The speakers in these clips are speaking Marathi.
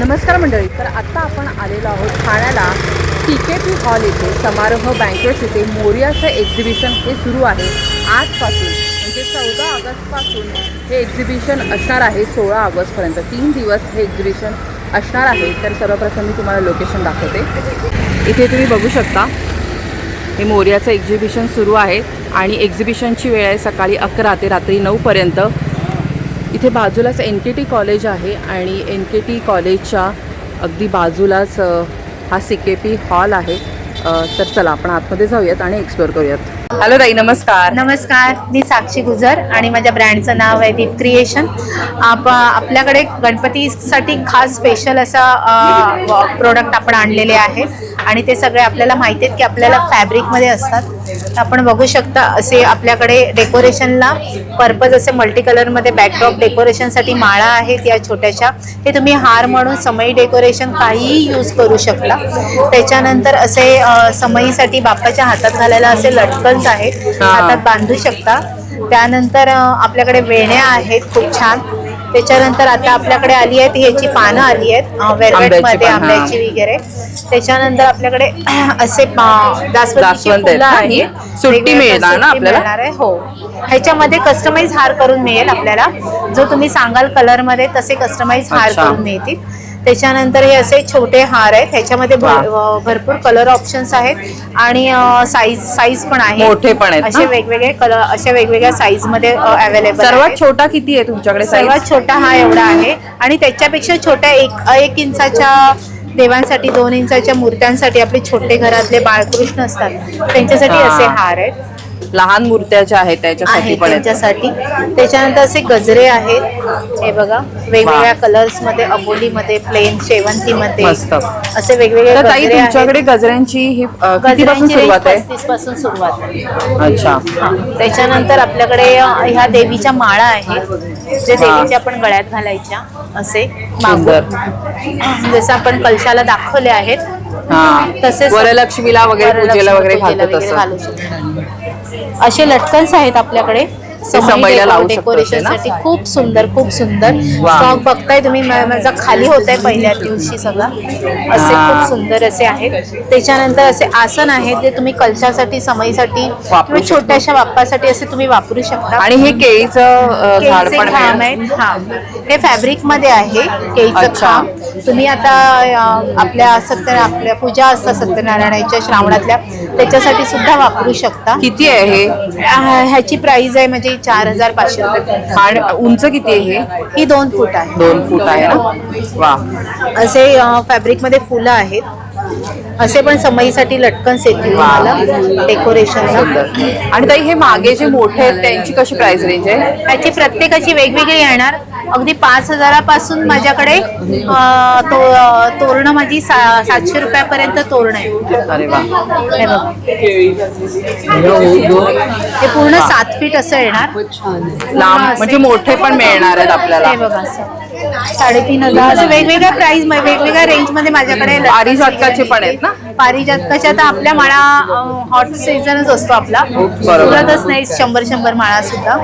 नमस्कार मंडळी. तर आता आपण आलेलो आहोत ठाण्याला CKP हॉल येथे समारोह बँकेट्स येथे मोरियाचं एक्झिबिशन हे सुरू आहे आजपासून, म्हणजे 14 ऑगस्टपासून हे एक्झिबिशन असणार आहे 16 ऑगस्टपर्यंत 3 दिवस हे एक्झिबिशन असणार आहे. तर सर्वप्रथम मी तुम्हाला लोकेशन दाखवते. इथे तुम्ही बघू शकता हे मोरियाचं एक्झिबिशन सुरू आहे आणि एक्झिबिशनची वेळ आहे सकाळी 11 ते रात्री 9 पर्यंत. इथे बाजूलाच NKT कॉलेज आहे आणि NKT कॉलेजच्या अगदी बाजूलाच हा CKP हॉल आहे. तर चला आपण आतमध्ये जाऊयात आणि एक्सप्लोर करूयात. हॅलो ताई, नमस्कार. नमस्कार, मी साक्षी गुजर आणि माझ्या ब्रँडचं नाव आहे दीप क्रिएशन. आपल्याकडे गणपतीसाठी खास स्पेशल असा प्रोडक्ट आपण आणलेले आहेत आणि ते सगळे आपल्याला माहिती आहेत की आपल्याला फॅब्रिकमध्ये असतात. आपण बघू शकता असे आपल्याकडे डेकोरेशनला पर्पज असे मल्टी कलरमध्ये बॅकड्रॉप डेकोरेशनसाठी माळा आहेत या छोट्याशा. हे तुम्ही हार म्हणून समई डेकोरेशन काहीही यूज करू शकता. त्याच्यानंतर असे समईसाठी बाप्पाच्या हातात घालायला असे लटकन्स आहेत, हातात बांधू शकता. त्यानंतर आपल्याकडे वेण्या आहेत खूप छान. त्याच्यानंतर आता आपल्याकडे आली आहेत ह्याची पानं आली आहेत वेलवेटमध्ये आंब्याची वगैरे. त्याच्यानंतर आपल्याकडे असे जास्वंदीची फुलं आहेत, सुट्टी मिळणार ना आपल्याला. हो, ह्याच्यामध्ये कस्टमाइज हार करून मिळेल आपल्याला, जो तुम्ही सांगाल कलर मध्ये तसे कस्टमाइज हार करून मिळतील. त्याच्यानंतर हे असे छोटे हार आहेत, ह्याच्यामध्ये भरपूर कलर ऑप्शन्स आहेत आणि साईज पण आहे, मोठे पण आहेत. असे वेगवेगळे कलर अशा वेगवेगळ्या साईज मध्ये अवेलेबल. सर्वात छोटा किती आहे तुमच्याकडे? सर्वात छोटा हा एवढा आहे आणि त्याच्यापेक्षा छोट्या 1 इंचाच्या देवांसाठी, 2 इंचाच्या मूर्त्यांसाठी, आपले छोटे घरातले बाळकृष्ण असतात त्यांच्यासाठी असे हार आहेत. लहान मूर्त्या ज्या आहेत त्याच्यासाठी पण त्यांच्यासाठी. त्याच्यानंतर असे गजरे आहेत, हे बघा वेगवेगळ्या कलर्स मध्ये, अबोलीमध्ये, प्लेन, शेवंतीमध्ये असे वेगवेगळे गजरे. तुमच्याकडे गजऱ्यांची ही कितीपासून सुरुवात आहे? 35 पासून सुरुवात आहे. अच्छा. त्याच्यानंतर आपल्याकडे ह्या देवीच्या माळा आहेत, जे देवीच्या आपण गळ्यात घालायच्या असे मागून, जसं आपण कलशाला दाखवले आहेत तसेच वरलक्ष्मीला वगैरे पूजेला वगैरे घालतो असे लटकन्स आहेत आपल्याकडे डेकोरेशनसाठी. खूप सुंदर, खूप सुंदर स्टॉक बघताय तुम्ही. माझा खाली होत आहे पहिल्या दिवशी सगळं. असे खूप सुंदर असे आहेत. त्याच्यानंतर असे आसन आहेत जे तुम्ही कलशासाठी, समईसाठी, छोट्याशा बाप्पासाठी असे तुम्ही वापरू शकता. आणि हे केळीचं झाड पण आहे. हा, हे फॅब्रिक मध्ये आहे केळीचं खांब. तुम्ही आता आपल्या पूजा असतात सत्यनारायणाच्या श्रावणातल्या, त्याच्यासाठी सुद्धा वापरू शकता. किती आहे हे? ह्याची प्राइस आहे म्हणजे 4500 रुपये. आणि उंच किती आहे ही 2 फूट आहे. 2 फूट आहे ना. वा. असे फॅब्रिक मध्ये फुलं आहेत. असे पण समईसाठी लटकन्स येतील तुम्हाला डेकोरेशनला. आणि ताई हे मागे जे मोठे आहेत त्यांची कशी प्राइस रेंज आहे? त्याची प्रत्येकाची वेगवेगळी येणार. अगदी 5000 पासून माझ्याकडे तोरणं माझी 700 रुपयापर्यंत तोरण आहे. अरे वा. हे बघा, हे पूर्ण 7 फीट असं येणार. लांब म्हणजे मोठे पण मिळणार आहेत आपल्याला. हे बघा, 3500 असं वेगवेगळ्या प्राइस, वेगवेगळ्या रेंज मध्ये माझ्याकडे. पारिजातकाचे पण आहेत ना? पारिजातकाच्या तर आपल्या माळा हॉट सीझनच असतो आपला, सुरतच नाही 100 माळा सुद्धा.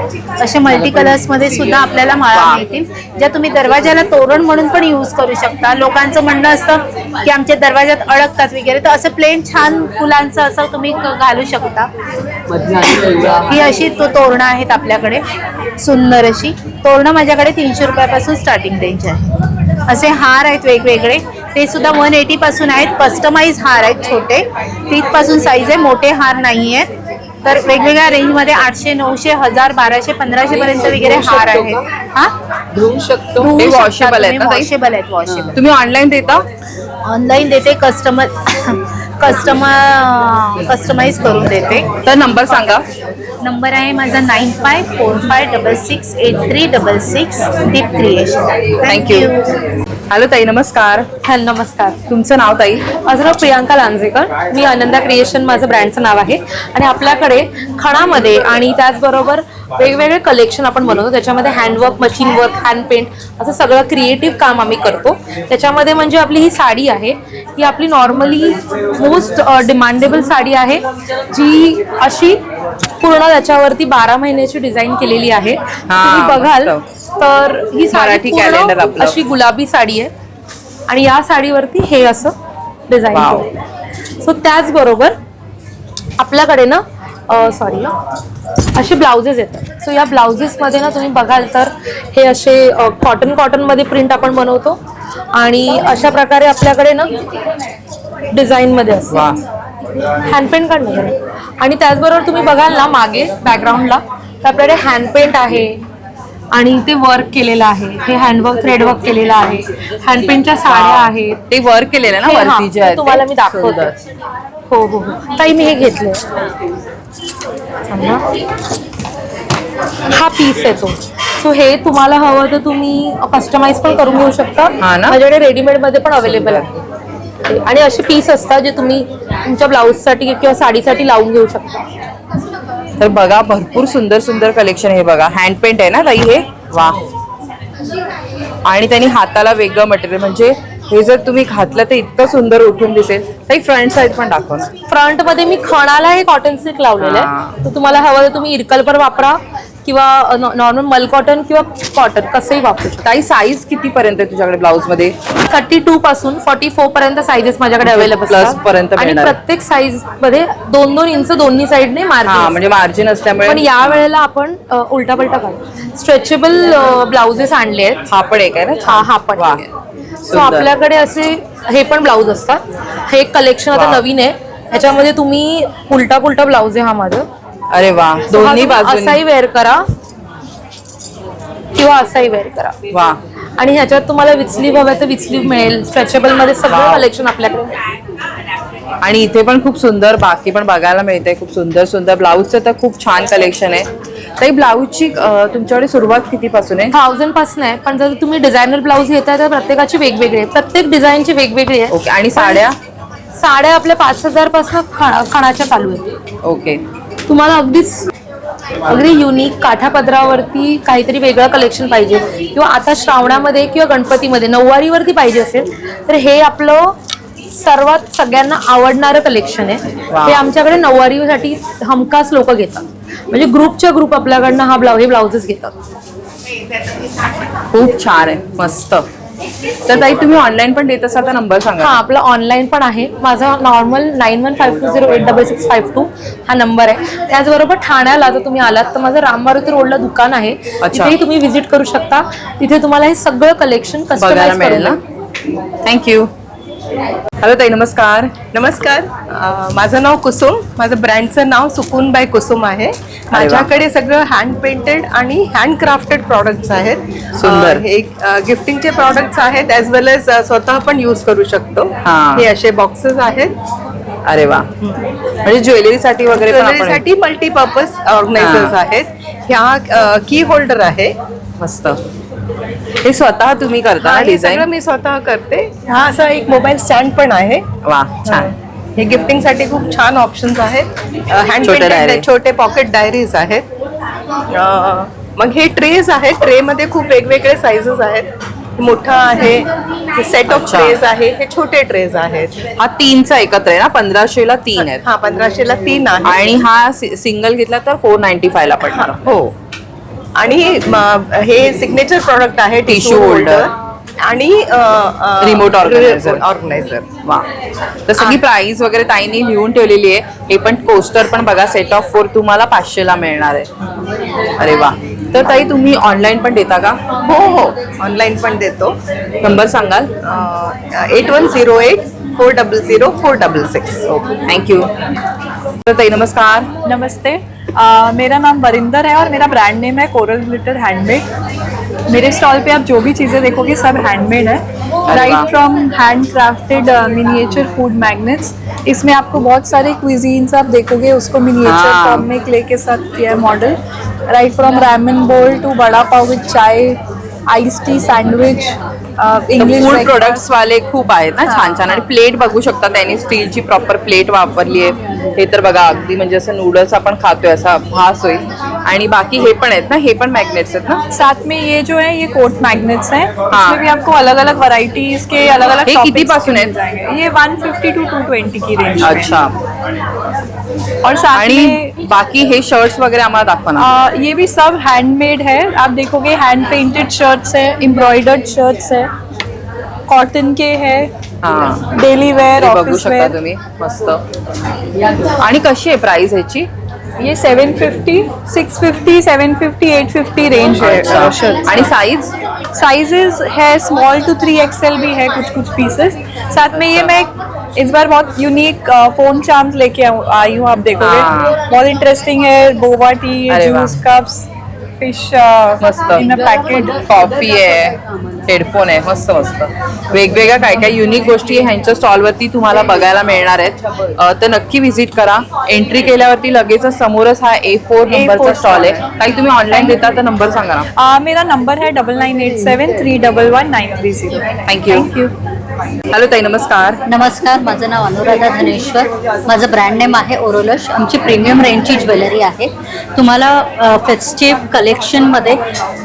असे मल्टी कलर्स मध्ये सुद्धा आपल्याला माळा मिळतील, ज्या तुम्ही दरवाजाला तोरण म्हणून पण यूज करू शकता. लोकांचं म्हणणं असतं की आमच्या दरवाजात अडकतात वगैरे, तर असं प्लेन छान फुलांचं असं तुम्ही घालू शकता. ही अशी तोरणं आहेत आपल्याकडे, सुंदर अशी तोरणं. माझ्याकडे 300 रुपयापासून स्टार्टिंग रेंज आहे. असे हार आहेत वेगवेगळे, ते सुद्धा 180 पासून आहेत. कस्टमाइज हार आहेत छोटे, 30 पासून साईज आहे, मोठे हार नाही आहेत. तर वेगवेगळ्या रेंज मध्ये 800, 900, 1000, 1200, 1500 पर्यंत वगैरे हार आहेत. हा, धुवू शकतो. वॉशेबल आहेत. वॉशेबल आहेत. वॉशेबल. तुम्ही ऑनलाईन देता? ऑनलाईन देते, कस्टमाइज करून देते. तर नंबर सांगा. नंबर आहे माझा 9545668366 दीप क्रिएशन. थँक्यू. हॅलो ताई, नमस्कार. हॅलो, नमस्कार. तुमचं नाव ताई? माझं नाव प्रियांका लांजेकर. मी आनंदा क्रिएशन माझं ब्रँडचं नाव आहे. आणि आपल्याकडे खणामध्ये आणि त्याचबरोबर वेगवेगळे कलेक्शन आपण बनवतो. त्याच्यामध्ये handwork, machine work, hand paint असं सगळं क्रिएटिव्ह काम आम्ही करतो. त्याच्यामध्ये म्हणजे आपली ही साडी आहे, ही आपली नॉर्मली मोस्ट डिमांडेबल साडी आहे, जी अशी पूर्ण त्याच्यावरती 12 महिन्याची डिझाईन केलेली आहे. तुम्ही बघाल तर ही साडी अशी गुलाबी साडी आहे. आणि या साडीवरती हे असं डिझाईन वाव. केलेलं. सो त्याचबरोबर आपल्याकडे ना सॉरी असे ब्लाउजेस येतात. सो या ब्लाउजेसमध्ये ना तुम्ही बघाल तर हे असे कॉटनमध्ये प्रिंट आपण बनवतो आणि अशा प्रकारे आपल्याकडे ना डिझाईनमध्ये असतं. वा. हँडपेंट काढणार आणि त्याचबरोबर तुम्ही बघाल ना मागे बॅकग्राऊंडला तर आपल्याकडे हँडपेंट आहे आणि ते वर्क केलेलं आहे. हे हँडवर्क थ्रेडवर्क केलेलं आहे. हँडपेंटच्या साड्या आहेत. ते वर्क केलेलं ना हे, हा, वरती जे आहे ते तुम्हाला ते? मी दाखवते. हो हो हो ताई मी हे घेतले. हा पीस आहे तो. सो हे तुम्हाला हवं तर तुम्ही कस्टमाइज पण करून घेऊ शकता. हा ना? माझ्याकडे रेडीमेड मध्ये पण अवेलेबल आहे आणि असे पीस असतात जे तुम्ही तुमच्या ब्लाऊजसाठी किंवा साडीसाठी लावून घेऊ शकता. तर बघा भरपूर सुंदर सुंदर कलेक्शन. हे बघा हँड पेंट आहे ना ताई हे? वा. आणि त्यांनी हाताला वेगळं मटेरियल, म्हणजे हे जर तुम्ही घातलं तर इतकं सुंदर उठून दिसेल. ताई फ्रंट साईड पण दाखव ना. फ्रंट मध्ये मी खणाला हे कॉटन सिल्क लावलेलं आहे. तर तुम्हाला हवं तर तुम्ही इरकल पर वापरा किंवा नॉर्मल मल कॉटन किंवा कॉटन कसंही वापरू शकता. ताई साईज किती पर्यंत आहे तुझ्याकडे ब्लाऊज मध्ये? 32 पासून 44 पर्यंत साईजेस माझ्याकडे अवेलेबल प्लस पर्यंत आणि मिळणार आहे. प्रत्येक साईज मध्ये 2-2 इंच दोन्ही साईडने हा मार्जिन. म्हणजे मार्जिन पण असल्यामुळे. या वेळेला आपण उलटा पलटा काढू स्ट्रेचेबल ब्लाउजेस आणले आहेत. हा पण एक आहे ना? हा पण वा. सो आपल्याकडे असे हे पण ब्लाऊज असतात. हे एक कलेक्शन आता वा. नवीन आहे. ह्याच्यामध्ये तुम्ही उलटा पुलटा ब्लाऊज आहे हा माझं. अरे वा. दोन्ही बाजूने. असाही वेअर करा किंवा असाही वेअर करा. वा. आणि ह्याच्यात तुम्हाला विथ स्लीव्ह हवं तर विथ स्लीव्ह मिळेल. स्ट्रेचेबल मध्ये सगळं वाव. कलेक्शन आपल्याकडे. आणि इथे पण खूप सुंदर बाकी पण बघायला मिळते. खूप सुंदर सुंदर ब्लाऊजचं तर खूप छान कलेक्शन आहे. ताई ब्लाऊजची तुमच्याकडे सुरुवात कितीपासून आहे? 1000 पासून आहे. पण जर तुम्ही डिझायनर ब्लाऊज घेताय तर प्रत्येकाची वेगवेगळी आहे. प्रत्येक डिझाईनची वेगवेगळी आहे. ओके. आणि साड्या? साड्या आपल्या 5000 पासून खणाच्या चालू आहेत. ओके. तुम्हाला अगदी युनिक काठापदरावरती काहीतरी वेगळं कलेक्शन पाहिजे किंवा आता श्रावणामध्ये किंवा गणपतीमध्ये नऊवारीवरती पाहिजे असेल तर हे आपलं सर्वात सगळ्यांना आवडणारं कलेक्शन आहे. वा. हे आमच्याकडे नऊवारीसाठी हमखास लोक घेतात. म्हणजे ग्रुपच्या ग्रुप आपल्याकडनं हे ब्लाउजेस घेतात. खूप छान आहे. मस्त. तर ताई तुम्ही ऑनलाईन पण देत असाल तर नंबर सांगा. हा आपला ऑनलाईन पण आहे. माझा नॉर्मल 9152086652 हा नंबर आहे. त्याचबरोबर ठाण्याला जर तुम्ही आलात तर माझं राम मारुती रोडला दुकान आहे. अच्छा. तिथेही तुम्ही व्हिजिट करू शकता. तिथे तुम्हाला हे सगळं कलेक्शन बघायला कस्टमाइज मिळेल ना? थँक्यू. हॅलो ताई नमस्कार. नमस्कार. माझं नाव कुसुम. माझं ब्रँडचं नाव सुकून बाय कुसुम आहे. माझ्याकडे सगळं हँड पेंटेड आणि हँड क्राफ्टेड प्रॉडक्ट्स आहेत. सुंदर. हे गिफ्टिंगचे प्रॉडक्ट्स आहेत ॲज वेल एज स्वतः पण यूज करू शकतो. हा. हे असे बॉक्सेस आहेत. अरे वा. म्हणजे ज्वेलरीसाठी वगैरे पण आपण. ज्वेलरीसाठी मल्टीपर्पज ऑर्गनायझर्स आहेत. ह्या की होल्डर आहे. मस्त. हे स्वतः तुम्ही करता ना हे डिझाईन? सगळं मी स्वतः करते. हा असा एक मोबाईल स्टँड पण आहे. वा छान. हे गिफ्टिंगसाठी खूप छान ऑप्शन्स आहेत. हँड छोट्या पेंटेड diary. छोटे पॉकेट डायरीज आहेत. मग हे ट्रेज आहेत. ट्रे मध्ये खूप वेगवेगळे साईजेस आहेत. मोठा आहे, सेट ऑफ अच्छा. ट्रेज आहे, हे छोटे ट्रेज आहेत. हा 3चा एकत्र आहे ना? 1500ला 3 आहेत. हा 1500ला 3 आहे. आणि हा सिंगल घेतला तर 495 ला पडणार. हो. आणि हे सिग्नेचर प्रॉडक्ट आहे. Tissue holder. आणि Remote organizer. ऑर्गनायझर. वा. तर सगळी प्राइस वगैरे ताईंनी लिहून ठेवलेली आहे. हे पण कोस्टर पण बघा सेट ऑफ 4 तुम्हाला 500 ला मिळणार आहे. अरे वा. तर ताई तुम्ही ऑनलाईन पण देता का? हो हो ऑनलाईन पण देतो. नंबर सांगाल? 8108-400-466. Okay thank you. तर ताई नमस्कार. नमस्ते. मेरा नाम वरिंदर है और मेरा ब्रांड नेम है कोरल ग्लिटर हैंडमेड. मेरे स्टॉल पे आप जो भी चीज़ें देखोगे सब हैंडमेड है. वाह. Right from hand crafted miniature food magnets. इसमें आपको बहुत सारे क्विजीन्स आप देखोगे उसको मिनिएचर हाँ. फॉर्म में क्ले के साथ किया है मॉडल. राइट फ्रॉम रैमन बोल टू बड़ा पाव with chai, ice tea, sandwich, English food products वाले खूप आहेत ना छान छान. आणि प्लेट बघू शकता त्यांनी स्टीलची प्रॉपर प्लेट वापरली आहे. हे तर बघा अगदी म्हणजे असं नूडल्स आपण खातोय असा भास होईल. आणि बाकी हे पण आहेत ना? हे पण मॅग्नेट्स आहेत ना? साथ में ये जो है ये कोट मैग्नेट्स हैं. इसमें भी आपको अलग अलग वैरायटीज के अलग अलग हे किती पासून आहेत? ये 150 to 220 की रेंज. अच्छा. और साथ आणि में बाकी हे शर्ट्स वगैरे आम्हाला दाखवा ना. ये भी सब हैंडमेड है. आप देखोगे हैंड पेंटेड शर्ट्स है, एम्ब्रॉयडर्ड शर्ट्स है. कॉटन के है, हा डेली वेयर, हे बघू ऑफिस शकता वेयर। तुम्ही मस्त. आणि कशी आहे प्राइस ह्याची? ये 750, 650, 750, 850 रेंज है शर्ट। आणि साईज? साइजेस है स्मॉल टू 3XL भी है कुछ पीसेस। साथ में ये मैं इस बार बहुत यूनिक फोन चार्म्स लेके आई हूँ, आप देखोगे हाँ। बहुत इंटरेस्टिंग है। बोबा टी, अरे वाह। जूस कप्स, फिश मस्त. In a packet. कॉफी आहे, हेडफोन आहे, मस्त मस्त वेगवेगळ्या काय काय युनिक गोष्टी ह्यांच्या स्टॉलवरती तुम्हाला बघायला मिळणार आहेत. तर नक्की व्हिजिट करा. एंट्री केल्यावरती लगेचच समोरच हा A4 नंबरचा स्टॉल आहे. काही तुम्ही ऑनलाईन देता तर नंबर सांगा ना. मेरा नंबर है 9987 311 930। थँक्यू. हॅलो ताई, नमस्कार. नमस्कार, माझं नाव अनुराधा धनेश्वर. माझं ब्रँड नेम आहे ओरोलश. आमची प्रीमियम रेंजची ज्वेलरी आहे. तुम्हाला फेस्टिव्ह कलेक्शनमध्ये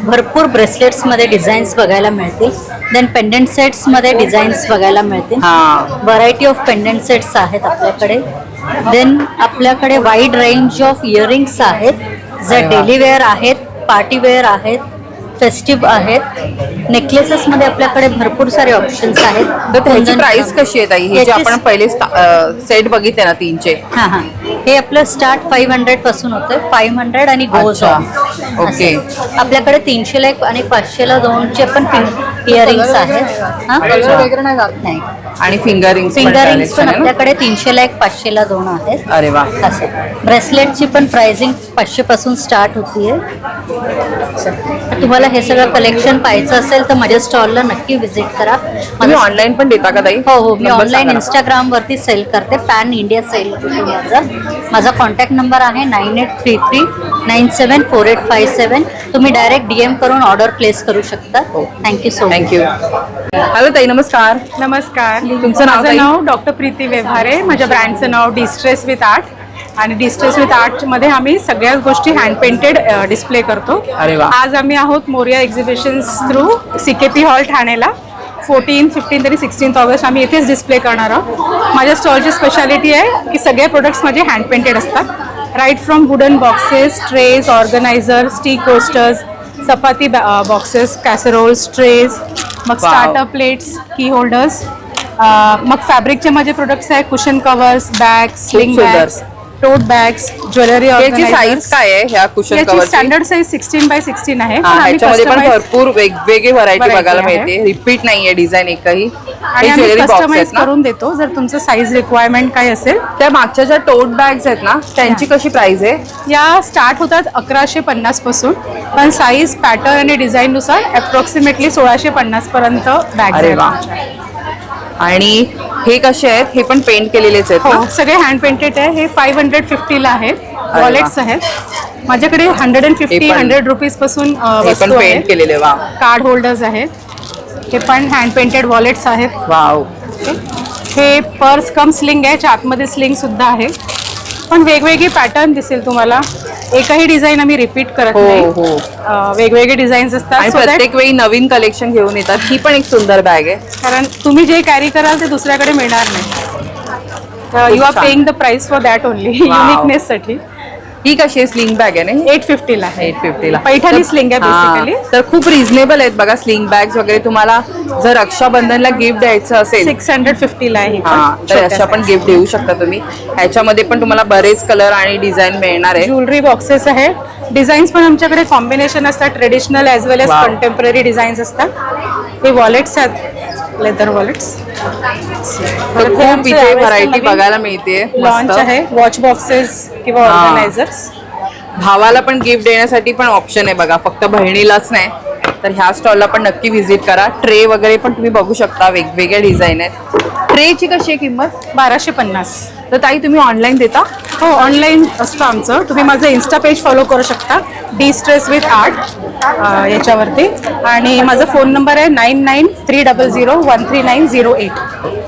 भरपूर ब्रेसलेट्समध्ये डिझाईन्स बघायला मिळतील. देन पेंडंट सेट्समध्ये डिझाईन्स बघायला मिळतील. हा व्हरायटी ऑफ पेंडंट सेट्स आहेत आपल्याकडे. देन आपल्याकडे वाईड रेंज ऑफ इयरिंग्स आहेत, जे डेली वेअर आहेत, पार्टी वेअर आहेत, फेस्टिव्ह आहेत. नेकलेसेसमध्ये आपल्याकडे भरपूर सारे ऑप्शन्स आहेत. तर त्याची प्राइस कशी आहे ताई? हे जे याची- आपण पहिले सेट बघितले ना 3चे. हां हां, हे आपलं स्टार्ट 500 पासून होतं. 500 आणि गोज अच्छा. ऑन. ओके. आपल्याकडे 300ला एक आणि 500ला 2चे पण इयरिंग्स आहेत. हां, नाही, आणि फिंगर रिंग्स फिंगर रिंग्स पण आपल्याकडे 300ला एक 500ला 2 आहेत. अरे वा. असं ब्रेसलेटची पण प्राइसिंग 500 पासून स्टार्ट होतीये. तुम्हाला हे सगळं कलेक्शन पाहायचं असेल तर माझ्या स्टॉलला नक्की व्हिजिट करा. तुम्ही ऑनलाईन पण देता का ताई? हो हो, मी नंबर ऑनलाईन सांगा ना. इंस्टाग्राम वरती सेल करते. पॅन इंडिया सेल माझा कॉन्टॅक्ट नंबर आहे 9833 974857. तुम्ही डायरेक्ट DM करून ऑर्डर प्लेस करू शकता. Thank you so much. Thank you. Hello ताई, नमस्कार. नमस्कार, तुमचं नाव माझं ताई? नाव डॉक्टर प्रीती व्यवहारे. माझ्या ब्रँडचं नाव डिस्ट्रेस विथ आर्ट. आणि डिस्ट्रेस विथ आर्टमध्ये आम्ही सगळ्याच गोष्टी हँड पेंटेड डिस्प्ले करतो. अरे वा. आज आम्ही आहोत Moriya exhibitions through CKP hall ठाण्याला. 14, 15 आणि 16 ऑगस्ट आम्ही इथेच डिस्प्ले करणार आहोत. माझ्या स्टॉलची स्पेशालिटी आहे की सगळे प्रोडक्ट्स माझे हँड पेंटेड असतात. Right from wooden boxes, trays, organisers, tea coasters, chapati boxes, casseroles, trays, मग स्टार्टर प्लेट्स, की होल्डर्स, मग फॅब्रिकचे माझे प्रोडक्ट्स आहेत. कुशन कवर्स, बॅग्स, स्लिंग सुंदर. बॅग्स, टोट बॅग्स, ज्वेलरी याची साईज काय आहे ह्या कुशन याची कव्हरची? स्टँडर्ड साईज 16x16 आहे. पण हा, आम्ही ह्याच्यामध्ये पण customize- भरपूर वेगवेगळी व्हरायटी Variety बघायला आहे. मिळते. रिपीट नाहीये डिझाईन एकही. आणि हे आम्ही ज्वेलरी बॉक्स कस्टमाइज आहेत ना? करून देतो जर तुमचं साईज रिक्वायरमेंट काय असेल. त्या मागच्या ज्या टोट बॅग्स आहेत ना, त्यांची कशी प्राइस आहे? या स्टार्ट होतात 1150 पासून, पण साईज, पॅटर्न आणि डिझाईन नुसार अप्रॉक्सिमेटली 1650 पर्यंत बॅग. अरे वा. आणि हे कसे आहेत? हे पण पेंट केलेलेच आहेत हो, ना? सगळे हँड पेंटेड आहे. हे 550ला आहेत. वा. वॉलेट्स आहेत माझ्याकडे. 150 हे पण- 100 रुपीज पासून हे वस्तू पण आहेत. पेंट केलेले. वा कार्ड होल्डर्स आहेत. हे पण हँड पेंटेड वॉलेट्स आहेत. वाव. हे पर्स कम स्लिंग आहे. याच्या आतमध्ये स्लिंग सुद्धा आहे. पण वेगवेगळे पॅटर्न दिसेल तुम्हाला. एकही डिझाईन आम्ही रिपीट करत हो नाही. हो. वेगवेगळे डिझाईन्स असतात. आणि so that- प्रत्येक वेळी नवीन कलेक्शन घेऊन येतात. ही पण एक सुंदर बॅग आहे. कारण तुम्ही जे कॅरी कराल ते दुसऱ्याकडे मिळणार नाही. यू आर छान. Paying the price for that only. Uniqueness साठी. ही कशी आहे? स्लिंग बॅग आहे ना? 850 ला आहे. 850 ला. पैठणी स्लिंग आहे बेसिकली. तर खूप रिझनेबल आहेत बघा स्लिंग बॅग्स वगैरे. तुम्हाला जर रक्षाबंधनला गिफ्ट द्यायचं असेल 650 ला आहे. हा, तर अशा पण गिफ्ट देऊ शकता तुम्ही. ह्याच्यामध्ये पण तुम्हाला बरेच कलर आणि डिझाईन मिळणार आहे. ज्वेलरी बॉक्सेस आहे. डिझाईन्स पण आमच्याकडे कॉम्बिनेशन असतात. ट्रेडिशनल ॲज वेल एज Wow. कंटेम्पररी डिझाईन्स असतात. हे वॉलेट्स आहेत, लेदर वॉलेट्स. तर खूप इथे व्हरायटी बघायला मिळते. लॉन्च आहे. वॉच बॉक्सेस किंवा हा. ऑर्गनायझर्स. भावाला पण गिफ्ट देण्यासाठी पण ऑप्शन आहे बघा, फक्त बहिणीलाच नाही. तर ह्या स्टॉलला पण नक्की व्हिजिट करा. ट्रे वगैरे पण तुम्ही बघू शकता. वेगवेगळ्या डिझाईन आहेत. ट्रेची कशी आहे किंमत? 1250. तर ताई तुम्ही ऑनलाईन देता? हो, ऑनलाईन असतं आमचं. तुम्ही माझं इन्स्टा पेज फॉलो करू शकता, डिस्ट्रेस विथ आर्ट याच्यावरती. आणि माझा फोन नंबर आहे 9930013908.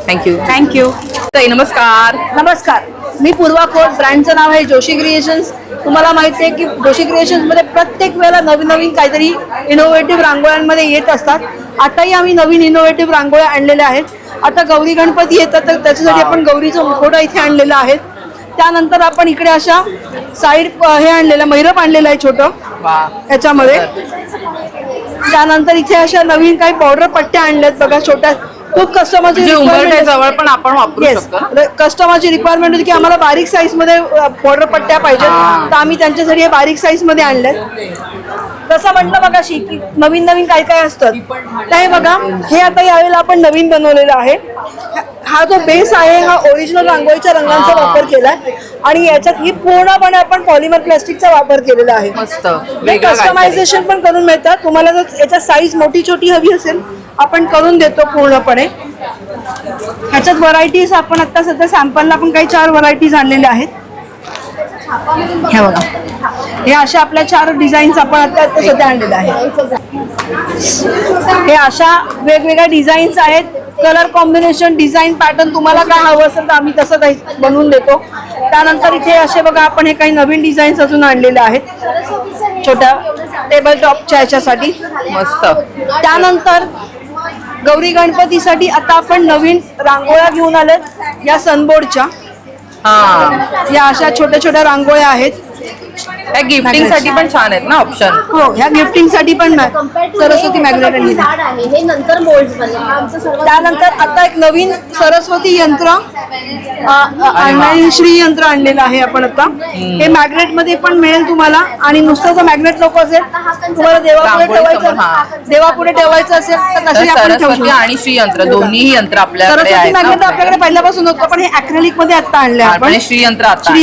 थँक्यू. थँक्यू. ताई नमस्कार. नमस्कार, मी पूर्वा खोत. ब्रँडचं नाव आहे जोशी क्रिएशन्स. तुम्हाला माहिती आहे की जोशी क्रिएशन्समध्ये प्रत्येक वेळेला नवीन नवीन काहीतरी इनोव्हेटिव्ह रांगोळ्यांमध्ये येत असतात. आताही आम्ही नवीन इनोव्हेटिव्ह रांगोळ्या आणलेल्या आहेत. आता गौरी गणपती येतात तर त्याच्यासाठी आपण गौरीचं मुखवटा इथे आणलेला आहे. त्यानंतर आपण इकडे अशा साईड हे आणलेलं मैरप आणलेलं आहे छोटं वा. याच्यामध्ये. त्यानंतर इथे अशा नवीन काही बॉर्डर पट्ट्या आणल्यात बघा, छोट्या तो कस्टमरची म्हणजे उंबरठ्या जवळ पण आपण वापरू शकतो ना? कस्टमरची रिक्वायरमेंट होती की आम्हाला बारीक साईज मध्ये बॉर्डर पट्ट्या पाहिजेत, तर आम्ही त्यांच्यासाठी हे बारीक साईज मध्ये आणलेत. तसं म्हटलं बघा की नवीन नवीन काय काय असतं, तर हे बघा, हे आता यावेळेला आपण नवीन बनवलेलं आहे. हा जो बेस आहे हा ओरिजिनल रांगोळीच्या रंगांचा वापर केलाय आणि याच्यात ही पूर्णपणे आपण पॉलिमर प्लास्टिकचा वापर केलेला आहे. मस्त कस्टमायझेशन पण करून मिळतात तुम्हाला. जर याच्या साईज मोठी छोटी हवी असेल आपण करून देतो पूर्णपणे. ह्याच्यात व्हरायटीज आपण आता सध्या सॅम्पलला पण काही 4 व्हरायटीज आणलेल्या आहेत. हे बघा, हे अशा आपल्या 4 डिझाईन्स आपण आता सध्या आणलेल्या आहेत. हे अशा वेगवेगळ्या डिझाईन्स आहेत. कलर कॉम्बिनेशन, डिझाईन, पॅटर्न तुम्हाला काय हवं असेल तर आम्ही तसं काही बनवून देतो. त्यानंतर इथे असे बघा आपण हे काही नवीन डिझाईन्स अजून आणलेले आहेत छोट्या टेबल टॉपच्या याच्यासाठी. मस्त. त्यानंतर गौरी गणपतीसाठी आता आपण नवीन रांगोळ्या घेऊन आलेत या सनबोर्डच्या. या अशा छोट्या छोट्या रांगोळ्या आहेत. त्या गिफ्टिंग साठी पण छान आहेत ना ऑप्शन. हो, ह्या गिफ्टिंग साठी पण सरस्वती मॅग्नेट आहे. त्यानंतर आता एक नवीन सरस्वती यंत्र आणि श्री यंत्र आणलेलं आहे आपण आता. हे मॅग्नेट मध्ये पण मिळेल तुम्हाला आणि नुसतं जर मॅग्नेट नको असेल तुम्हाला देवापुढे ठेवायचं असेल तर तसे आपण ठेवू सरस्वती आणि श्री यंत्र दोन्ही यंत्र आपल्याकडे सरस्वती आहेत मॅग्नेट आपल्याकडे पहिल्यापासून होतं पण हे अॅक्रेलिक मध्ये आता आणले आपण. आणि श्री यंत्र आता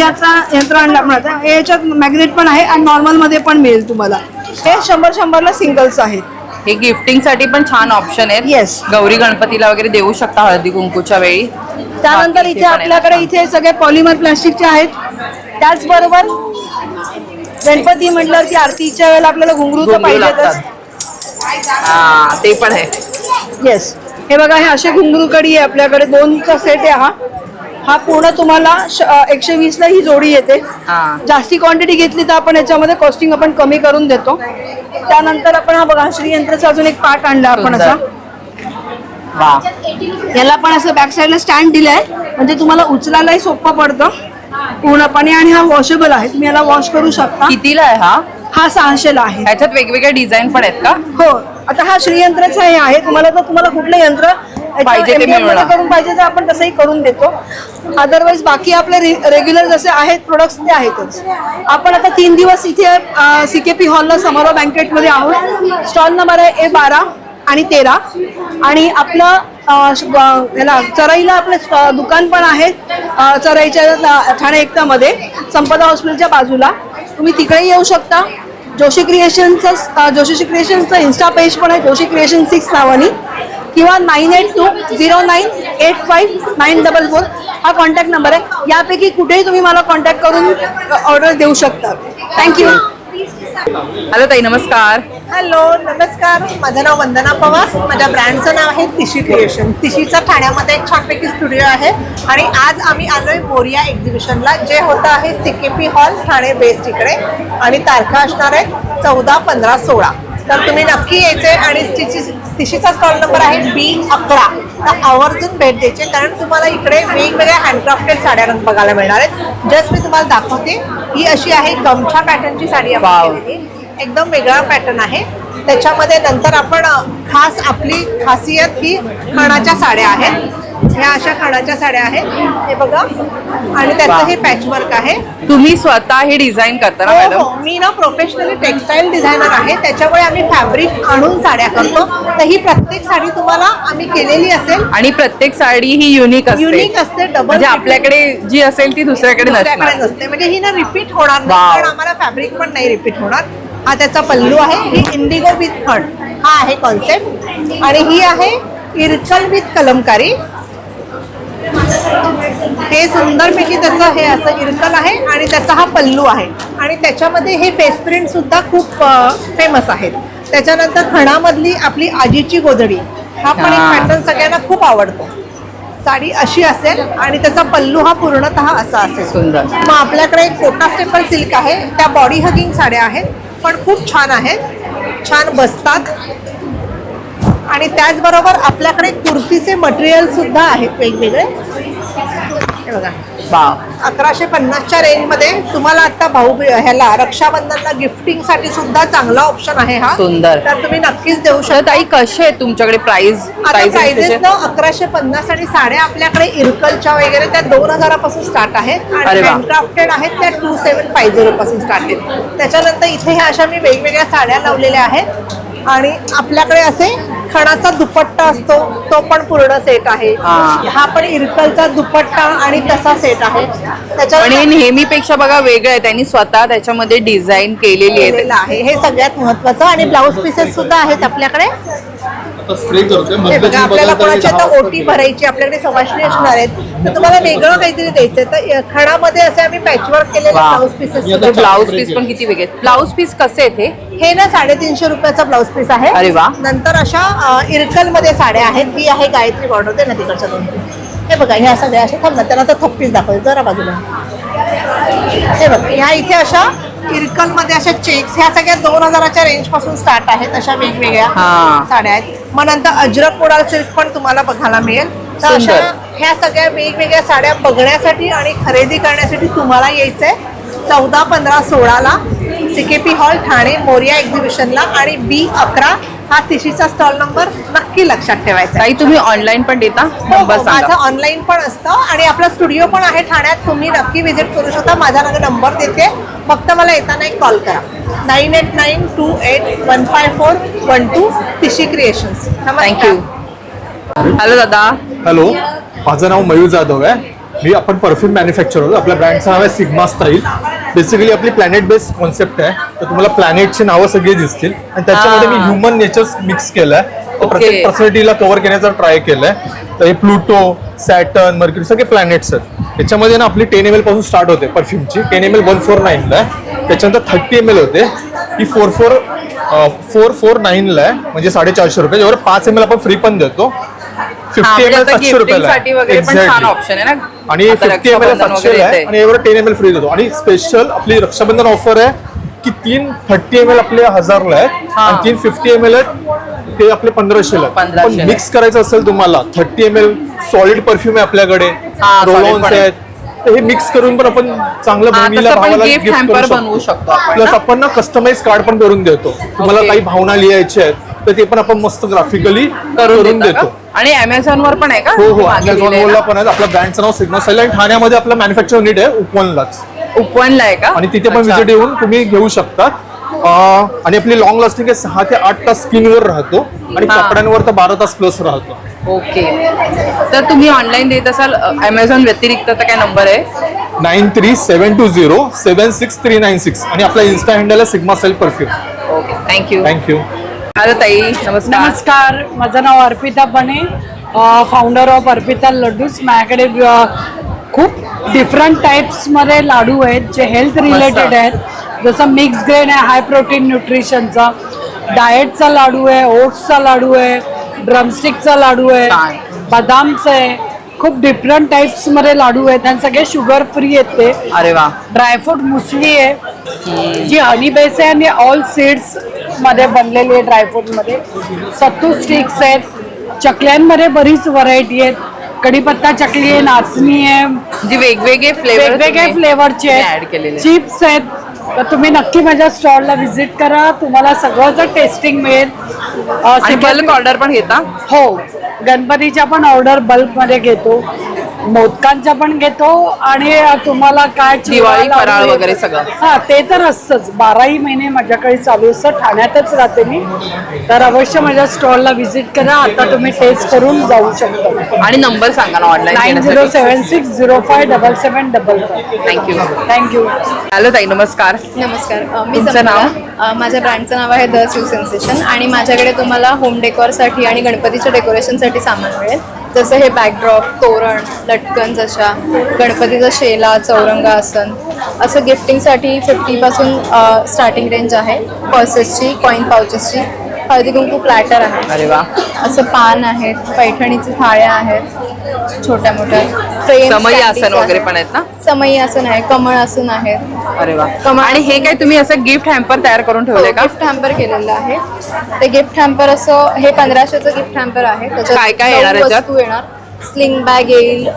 यंत्र आणलं आपण आता. याच्यात मॅग्नेट पण आहे आणि नॉर्मल मध्ये पण मिळेल तुम्हाला. हे 100-100 सिंगल्स आहेत. हे गिफ्टिंग साठी पण छान ऑप्शन आहेत. येस. गौरी गणपतीला वगैरे देऊ शकता हळदी कुंकूच्या वेळी. त्यानंतर इथे आपल्याकडे इथे सगळे पॉलिमर प्लास्टिकचे आहेत. त्याचबरोबर गणपती म्हटलं की आरतीच्या वेळेला आपल्याला घुंगरूचं पाहिजे. ते पण आहे. येस, हे बघा, हे असे घुंगरू कडी आहे आपल्याकडे. 2चा सेट आहे हा पूर्ण तुम्हाला 120 ला ही जोडी येते. जास्ती क्वांटिटी घेतली तर आपण याच्यामध्ये कॉस्टिंग आपण कमी करून देतो. त्यानंतर आपण हा बघा श्रीयंत्राचा अजून एक पार्ट आणला आपण असा. याला पण असं बॅक साईडला स्टँड दिलाय म्हणजे तुम्हाला उचलायलाही सोपं पडतं पूर्णपणे आणि हा वॉशेबल आहे. तुम्ही याला वॉश करू शकता. कितीला आहे हा? हा 600 ला आहे. ह्याच्यात वेगवेगळे डिझाईन पण आहेत का? हो, आता हा श्रीयंत्राचा हे आहे. तुम्हाला कुठलं यंत्र पाहिजे ते मिळणार. करून पाहिजे तर आपण तसंही करून देतो. अदरवाईज बाकी आपले रेग्युलर जसे आहेत प्रोडक्ट्स ते आहेतच. आपण आता 3 दिवस इथे CKP हॉलला समारोह बँकेटमध्ये आहोत. स्टॉल नंबर आहे A12 आणि 13 आणि आपलं याला चराईला आपलं दुकान पण आहे. चराईच्या ठाणे एकतामध्ये संपदा हॉस्पिटलच्या बाजूला. तुम्ही तिकडेही येऊ शकता. जोशी क्रिएशनचं इन्स्टा पेज पण आहे जोशी क्रिएशन 6 नावानी किंवा 9820985944 हा कॉन्टॅक्ट नंबर आहे. यापैकी कुठेही तुम्ही मला कॉन्टॅक्ट करून ऑर्डर देऊ शकता. थँक्यू. हॅलो ताई, नमस्कार. हॅलो, नमस्कार. माझं नाव वंदना पवार. माझ्या ब्रँडचं नाव आहे तिशी क्रिएशन. तिशीचा ठाण्यामध्ये एक छानपैकी स्टुडिओ आहे आणि आज आम्ही आलोय मोरिया एक्झिबिशनला, जे होतं आहे CKP हॉल ठाणे बेस्ट इकडे आणि तारखा असणार आहेत 14, 15, 16. तर तुम्ही नक्की यायचे आणि तिशीचा स्टॉल नंबर आहे B11. तर आवर्जून भेट द्यायचे कारण तुम्हाला इकडे वेगवेगळ्या हँडक्राफ्टेड साड्या बघायला मिळणार आहेत. जस्ट मी तुम्हाला दाखवते. ही अशी आहे गमछा पॅटर्नची साडी आहे. एकदम वेगळा पॅटर्न आहे. त्याच्यामध्ये नंतर आपण खास आपली खासियत ही खणाच्या साड्या आहेत. ह्या अशा खणाच्या साड्या आहेत हे बघा आणि त्याचं हे पॅचवर्क आहे. तुम्ही स्वतः हे डिझाईन करता ना मॅडम? हो, मी ना प्रोफेशनली टेक्सटाईल डिझायनर आहे. त्याच्यामुळे आम्ही फॅब्रिक आणून साड्या करतो. तर ही प्रत्येक साडी तुम्हाला आम्ही केलेली असेल आणि प्रत्येक साडी ही युनिक असते. डबल म्हणजे आपल्याकडे जी असेल ती दुसऱ्याकडे नसते. म्हणजे ही ना रिपीट होणार नाही कारण आम्हाला फॅब्रिक पण नाही रिपीट होणार. हा त्याचा पल्लू आहे. ही इंडिगो विथ खण हा आहे कॉन्सेप्ट आणि ही आहे इरकल विथ कलमकारी. हे सुंदरपैकी त्याचं हे असं इरकल आहे आणि त्याचा हा पल्लू आहे आणि त्याच्यामध्ये हे फेस प्रिंट सुद्धा खूप फेमस आहेत. त्याच्यानंतर खणामधली आपली आजीची गोधडी हा पण एक पॅटर्न सगळ्यांना खूप आवडतो. साडी अशी असेल आणि त्याचा पल्लू हा पूर्णतः असा असेल. सुंदर. मग आपल्याकडे एक कोटा स्टेपल सिल्क आहे. त्या बॉडी हगिंग साड्या आहेत पण खूप छान आहेत. छान बसतात आणि त्याचबरोबर आपल्याकडे कुर्तीचे मटेरियल सुद्धा आहेत वेगवेगळे. हे बघा वा 1150च्या रेंजमध्ये तुम्हाला आता ह्याला रक्षाबंधनला गिफ्टिंगसाठी सुद्धा चांगला ऑप्शन आहे हा. सुंदर. तर तुम्ही नक्कीच देऊ तर शकता. ताई कसे आहेत तुमच्याकडे प्राइस? आता प्राइजेस ना 1150 आणि साड्या आपल्याकडे इरकलच्या वगैरे त्या 2000 पासून स्टार्ट आहेत अरे आणि वा. हँडक्राफ्टेड आहेत त्या 2750 पासून स्टार्ट आहेत. त्याच्यानंतर इथे ह्या अशा मी वेगवेगळ्या साड्या लावलेल्या आहेत आणि आपल्याकडे असे खणाचा दुपट्टा असतो तो पण पूर्ण सेट आहे. हा पण इरकलचा दुपट्टा आणि तसा सेट आहे. आणि त्याच्यावर नेहमीपेक्षा बघा वेगळं आहे, त्यांनी स्वतः त्याच्यामध्ये डिझाईन केलेली आहे. केलेलं आहे हे सगळ्यात महत्वाचं. आणि ब्लाऊज पीसेस सुद्धा आहेत आपल्याकडे. हे बघा आपल्याला कोणाची आता ओटी भरायची, आपल्याकडे सवाष्णी असणार आहेत तर तुम्हाला वेगळं काहीतरी द्यायचंय तर खणामध्ये असे आम्ही पॅचवर्क केलेले ब्लाऊज पीसेस. ब्लाऊज पीस पण किती वेगळे आहेत. ब्लाऊज पीस कसे आहेत हे? हे ना 350 रुपयाचा ब्लाऊज पीस आहे. अरे वा. नंतर अशा इरकल मध्ये साड्या आहेत. ही आहे गायत्री बॉर्डर दे ना तिकडच्या दोन. हे बघा ह्या सगळ्या अशा थांब ना त्यांना तर थप्पीच दाखवायचं जरा बाजूला. हे बघा ह्या इथे अशा इरकल मध्ये अशा चेक्स ह्या सगळ्या 2000च्या रेंज पासून स्टार्ट आहेत. अशा वेगवेगळ्या साड्या आहेत. मग नंतर अजरक मोडाल सिल्क पण तुम्हाला बघायला मिळेल. तर अशा ह्या सगळ्या वेगवेगळ्या साड्या बघण्यासाठी आणि खरेदी करण्यासाठी तुम्हाला यायचंय 14, 15, 16ला CKP हॉल ठाणे मोरिया एक्झिबिशनला आणि B11 हा तिशीचा स्टॉल नंबर नक्की लक्षात ठेवायचा. ताई तुम्ही ऑनलाईन पण देता? नंबर माझं सांगा. ऑनलाईन पण असतं आणि आपला स्टुडिओ पण आहे ठाण्यात. तुम्ही नक्की व्हिजिट करू शकता. माझा नंबर देते, फक्त मला येताना एक कॉल करा. 9892815412 तिशी क्रिएशन्स. थँक्यू. हॅलो दादा. हॅलो, माझं नाव मयूर जाधव आहे. आपण परफ्यूम मॅन्युफॅक्चर होतो. आपल्या ब्रँडचं नाव आहे सिग्मा स्टाईल. बेसिकली आपली प्लॅनेट बेस्ड कॉन्सेप्ट आहे. तर तुम्हाला प्लॅनेटची नावं सगळी दिसतील आणि त्याच्यामध्ये मी ह्युमन नेचर्स मिक्स केलं आहे. प्रत्येक पर्सनॅलिटीला कव्हर करण्याचा ट्राय केलाय. तर हे प्लुटो, सॅटर्न, मर्क्युरी सगळे प्लॅनेट्स आहेत. त्याच्यामध्ये ना आपली 10 ml पासून स्टार्ट होते परफ्यूमची. 10 ml 149ला आहे. त्याच्यानंतर 30 ml होते ही 449ला आहे, म्हणजे 450 रुपये. ज्यावर 5 ml आपण फ्री पण देतो. 50 ml 700 रुपयाला आहे. ऑप्शन आहे ना. आणि 50 ml 700 आहे आणि यावर 10 ml फ्री देतो. आणि स्पेशल आपली रक्षाबंधन ऑफर आहे की 3 30 ml आपले 1000ला आहे आणि 3 50 ml आहेत ते आपले 1500ला. पण मिक्स करायचं असेल तुम्हाला 30 ml सॉलिड परफ्यूम आहे आपल्याकडे, रोलॉन्स आहेत. तर हे मिक्स करून पण आपण चांगलं बहिणीला भावाला गिफ्ट करू बनवू शकतो. प्लस आपण ना कस्टमाइज कार्ड पण करून देतो. तुम्हाला काही भावना लिहायच्या आहेत तर ते पण आपण मस्त ग्राफिकली करून देतो. आणि Amazon वर पण आहे का? हो, Amazon पण आहे. आपल्या ब्रँडचं नाव सिग्मा स्टाईल आणि ठाण्यामध्ये आपलं मॅन्युफॅक्चर युनिट आहे उपवनलाच. उपवनला आहे का? आणि तिथे पण व्हिजिट येऊन तुम्ही घेऊ शकता. आणि आपली लॉंग लास्टिंग 6 ते 8 तास स्किनवर राहतो आणि कपड्यांवर तर 12 तास प्लस राहतो. ओके. तर तुम्ही ऑनलाईन देत असाल Amazon व्यतिरिक्त तर काय नंबर आहे? 9372076396 आणि आपला इन्स्टा हँडल आहे sigma style perfume. Okay, thank you. Thank you. Hello ताई, नमस्कार. नमस्कार, माझं नाव अर्पिता बने, फाउंडर ऑफ अर्पिता लड्डूज. माझ्याकडे खूप डिफरंट टाईप्समध्ये लाडू आहेत जे हेल्थ रिलेटेड आहेत. जसं मिक्स ग्रेन आहे हाय प्रोटीन न्यूट्रिशनचा, डाएटचा लाडू आहे, ओट्सचा लाडू आहे, ड्रमस्टिकचा लाडू आहे, बदामचा आहे. खूप डिफरंट टाईप्समध्ये लाडू आहेत आणि सगळे शुगर फ्री आहेत ते. अरे वा. ड्रायफ्रूट मुसली आहे जी हनी बेस आहे आणि ऑल सीड्स मध्ये बनलेली आहे. ड्रायफ्रूटमध्ये सत्तू स्टिक्स आहेत. चकल्यांमध्ये बरीच व्हरायटी आहेत. कढीपत्ता चकली आहे, नाचणी आहे, जी वेगवेगळे फ्लेवरचे आहेत. चिप्स आहेत. तर तुम्ही नक्की माझ्या स्टॉलला व्हिजिट करा. तुम्हाला सगळंच टेस्टिंग मिळेल. बल्क ऑर्डर पण घेता? हो, गणपतीच्या पण ऑर्डर बल्कमध्ये घेतो, मोदकांच्या पण घेतो आणि तुम्हाला काय दिवाळी फराळ वगैरे सगळं. हा, ते तर असतंच. 12ही महिने माझ्याकडे चालू असतं. ठाण्यातच राहते मी. तर अवश्य माझ्या स्टॉलला व्हिजिट करा. आता तुम्ही टेस्ट करून जाऊ शकता. आणि नंबर सांगा ना ऑनलाईन. 9076057755. थँक्यू. थँक्यू. हॅलो ताई, नमस्कार. नमस्कार, मी तुमचं सपना. माझ्या ब्रँडचं नाव आहे द स्यू सेन्सेशन आणि माझ्याकडे तुम्हाला होम डेकोरसाठी आणि गणपतीच्या डेकोरेशनसाठी सामान मिळेल. जसं हे बॅकड्रॉप, तोरण, लटकन, जशा गणपतीचा शेला, चौरंगासन, असं गिफ्टिंगसाठी 50 पासून स्टार्टिंग रेंज आहे. पर्सेसची, कॉईन पाउचेसची, हळदी कुंकू प्लॅटर आहे. अरे वा. असं पान आहेत, पैठणीचे थाळ्या आहेत, छोट्या मोठ्या फ्रेम, समई आसन वगैरे पण आहेत ना? समई आसन आहे, कमळ आसन आहेत. अरे वा. आणि हे काय तुम्ही असं गिफ्ट हॅम्पर तयार करून ठेवले का? गिफ्ट हॅम्पर केलेलं आहे. ते गिफ्ट हॅम्पर असं हे 1500चं गिफ्ट हॅम्पर आहे. काय काय येणार वस्तू येणार. स्लिंग बॅग येईल,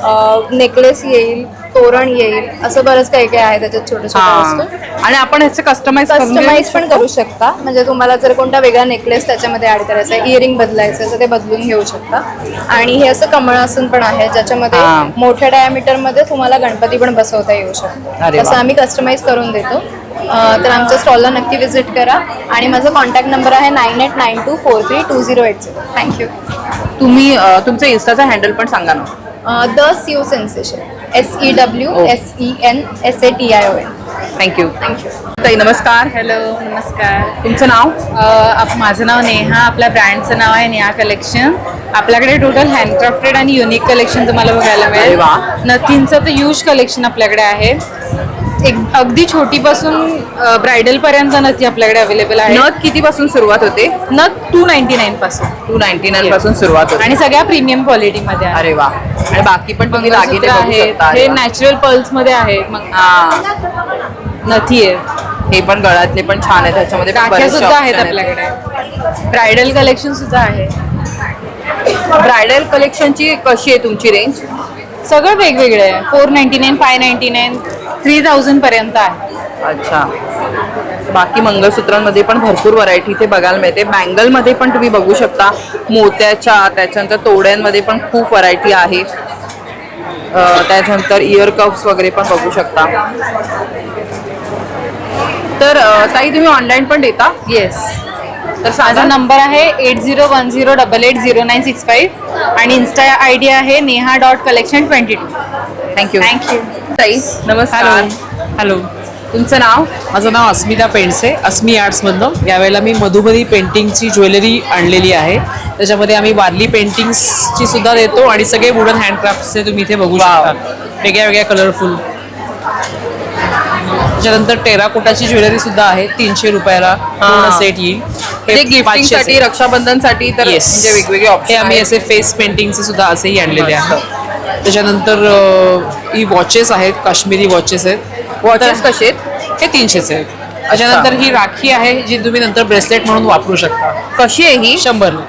नेकलेस येईल, तोरण येईल, असं बरंच काही काही आहे त्याच्यात छोटे छोटे वस्तू. आणि आपण ह्याचे कस्टमाइज पण करू शकता. म्हणजे तुम्हाला जर कोणता वेगळा नेकलेस त्याच्यामध्ये ऍड करायचा आहे, इयरिंग बदलायचं तर ते बदलून घेऊ शकता. आणि हे असं कमळासन पण आहे ज्याच्यामध्ये मोठ्या डायमीटर मध्ये तुम्हाला गणपती पण बसवता येऊ शकतो. तसं आम्ही कस्टमाइज करून देतो. तर आमच्या स्टॉलला नक्की व्हिजिट करा. आणि माझा कॉन्टॅक्ट नंबर आहे 9892432080. थँक्यू. तुम्ही तुमचं इन्स्टाचा हँडल पण सांगा ना. The sew sensation, SEWSENSATION. Thank you. Thank you. ताई नमस्कार. हॅलो, नमस्कार. तुमचं नाव? माझं नाव नेहा. आपल्या ब्रँडचं नाव आहे नेहा कलेक्शन. आपल्याकडे टोटल हँडक्राफ्टेड आणि युनिक कलेक्शन तुम्हाला बघायला अरे मिळेल. वा. नथींचं तर ह्यूज कलेक्शन आपल्याकडे आहे. एक अगदी छोटीपासून ब्रायडल पर्यंत नथी आपल्याकडे अवेलेबल आहे. नथ कितीपासून सुरुवात होते? नथ 299 पासून 299 पासून सुरुवात होते. आणि सगळ्या प्रीमियम क्वालिटी मध्ये आहे. अरे वा. आणि बाकी पण तुम्ही दागिने मंगळसूत्र बघू आहेत, शकता. हे नॅचरल पर्ल्स मध्ये आहे. मग नथी आहे, हे पण गळ्यातले पण छान आहे. त्याच्यामध्ये पण राख्या बरेचसे सुद्धा आहेत option आपल्याकडे. ब्रायडल कलेक्शन सुद्धा आहे. ब्रायडल कलेक्शनची कशी आहे तुमची रेंज? सगळं वेगवेगळं आहे. 499, 599, 3000 पर्यंत आहे. अच्छा. बाकी मंगळसूत्रांमध्ये पण भरपूर व्हरायटी इथे बघायला मिळते. बँगलमध्ये पण तुम्ही बघू शकता. मोत्याच्या, त्याच्यानंतर तोड्यांमध्ये पण खूप व्हरायटी आहे. त्याच्यानंतर इयर कप्स वगैरे पण बघू शकता. तर ताई तुम्ही ऑनलाईन पण देता? येस. तर माझा माझा नंबर आहे 8010880965 आणि इन्स्टा ID आहे neha.collection22. थँक्यू. थँक्यू. ताई नमस्कार. हॅलो, तुमचं नाव? माझं नाव अस्मिता पेंडसे, अस्मी आर्ट्समधनं. यावेळेला मी मधुबनी पेंटिंगची ज्वेलरी आणलेली आहे. त्याच्यामध्ये आम्ही वारली पेंटिंग्सची सुद्धा देतो आणि सगळे वुडन हँडक्राफ्टचे तुम्ही इथे बघू शकता. वेगळ्या वेगळ्या कलरफुल. त्याच्यानंतर टेराकोटाची ज्वेलरी सुद्धा आहे. 300 रुपयाला पूर्ण सेट येईल. हे गिफ्टिंगसाठी, रक्षाबंधनसाठी तर Yes. म्हणजे वेगवेगळे हे ऑप्शन आम्ही असे फेस पेंटिंगचे सुद्धा असेही आणलेले आहेत. त्याच्यानंतर ही वॉचेस आहेत, काश्मीरी वॉचेस आहेत. वॉचेस कसे आहेत? हे 300 आहेत. त्याच्यानंतर ही राखी आहे जी तुम्ही नंतर ब्रेसलेट म्हणून वापरू शकता. कशी आहे ही? 100.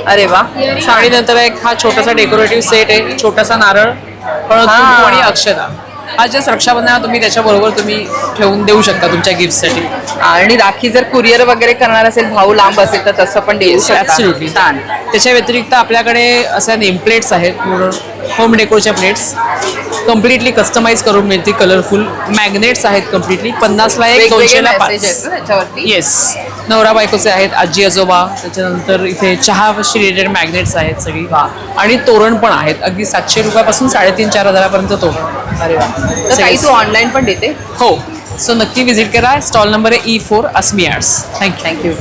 अरे वा. आणि नंतर एक हा छोटासा डेकोरेटिव्ह सेट आहे. छोटासा नारळ, हळद, कुंकू आणि अक्षता. हा जस्ट रक्षाबंधनाला तुम्ही त्याच्याबरोबर तुम्ही ठेवून देऊ शकता तुमच्या गिफ्टसाठी. आणि राखी जर कुरिअर वगैरे करणार असेल, भाऊ लांब असेल तर तसं पण देऊ शकता. ॲब्सोल्युटली. छान. त्याच्या व्यतिरिक्त आपल्याकडे अशा नेम प्लेट्स आहेत, पूर्ण होम डेकोरच्या प्लेट्स कम्प्लिटली कस्टमाइज करून मिळतील. कलरफुल मॅग्नेट्स आहेत कम्प्लिटली. 50ला एक, 200ला 5. त्याच्यावरती. येस. नवरा बायकोचे आहेत, आजी आजोबा. त्याच्यानंतर इथे चहाशी रिलेटेड मॅग्नेट्स आहेत सगळी. आणि तोरण पण आहेत. अगदी 700 रुपयापासून 3,500-4,000 पर्यंत तोरण. अरे वा. तर काही तू ऑनलाईन पण देते? हो. सो नक्की विजिट करा. स्टॉल नंबर आहे E4 अस्मी आर्ट्स. थँक्यू.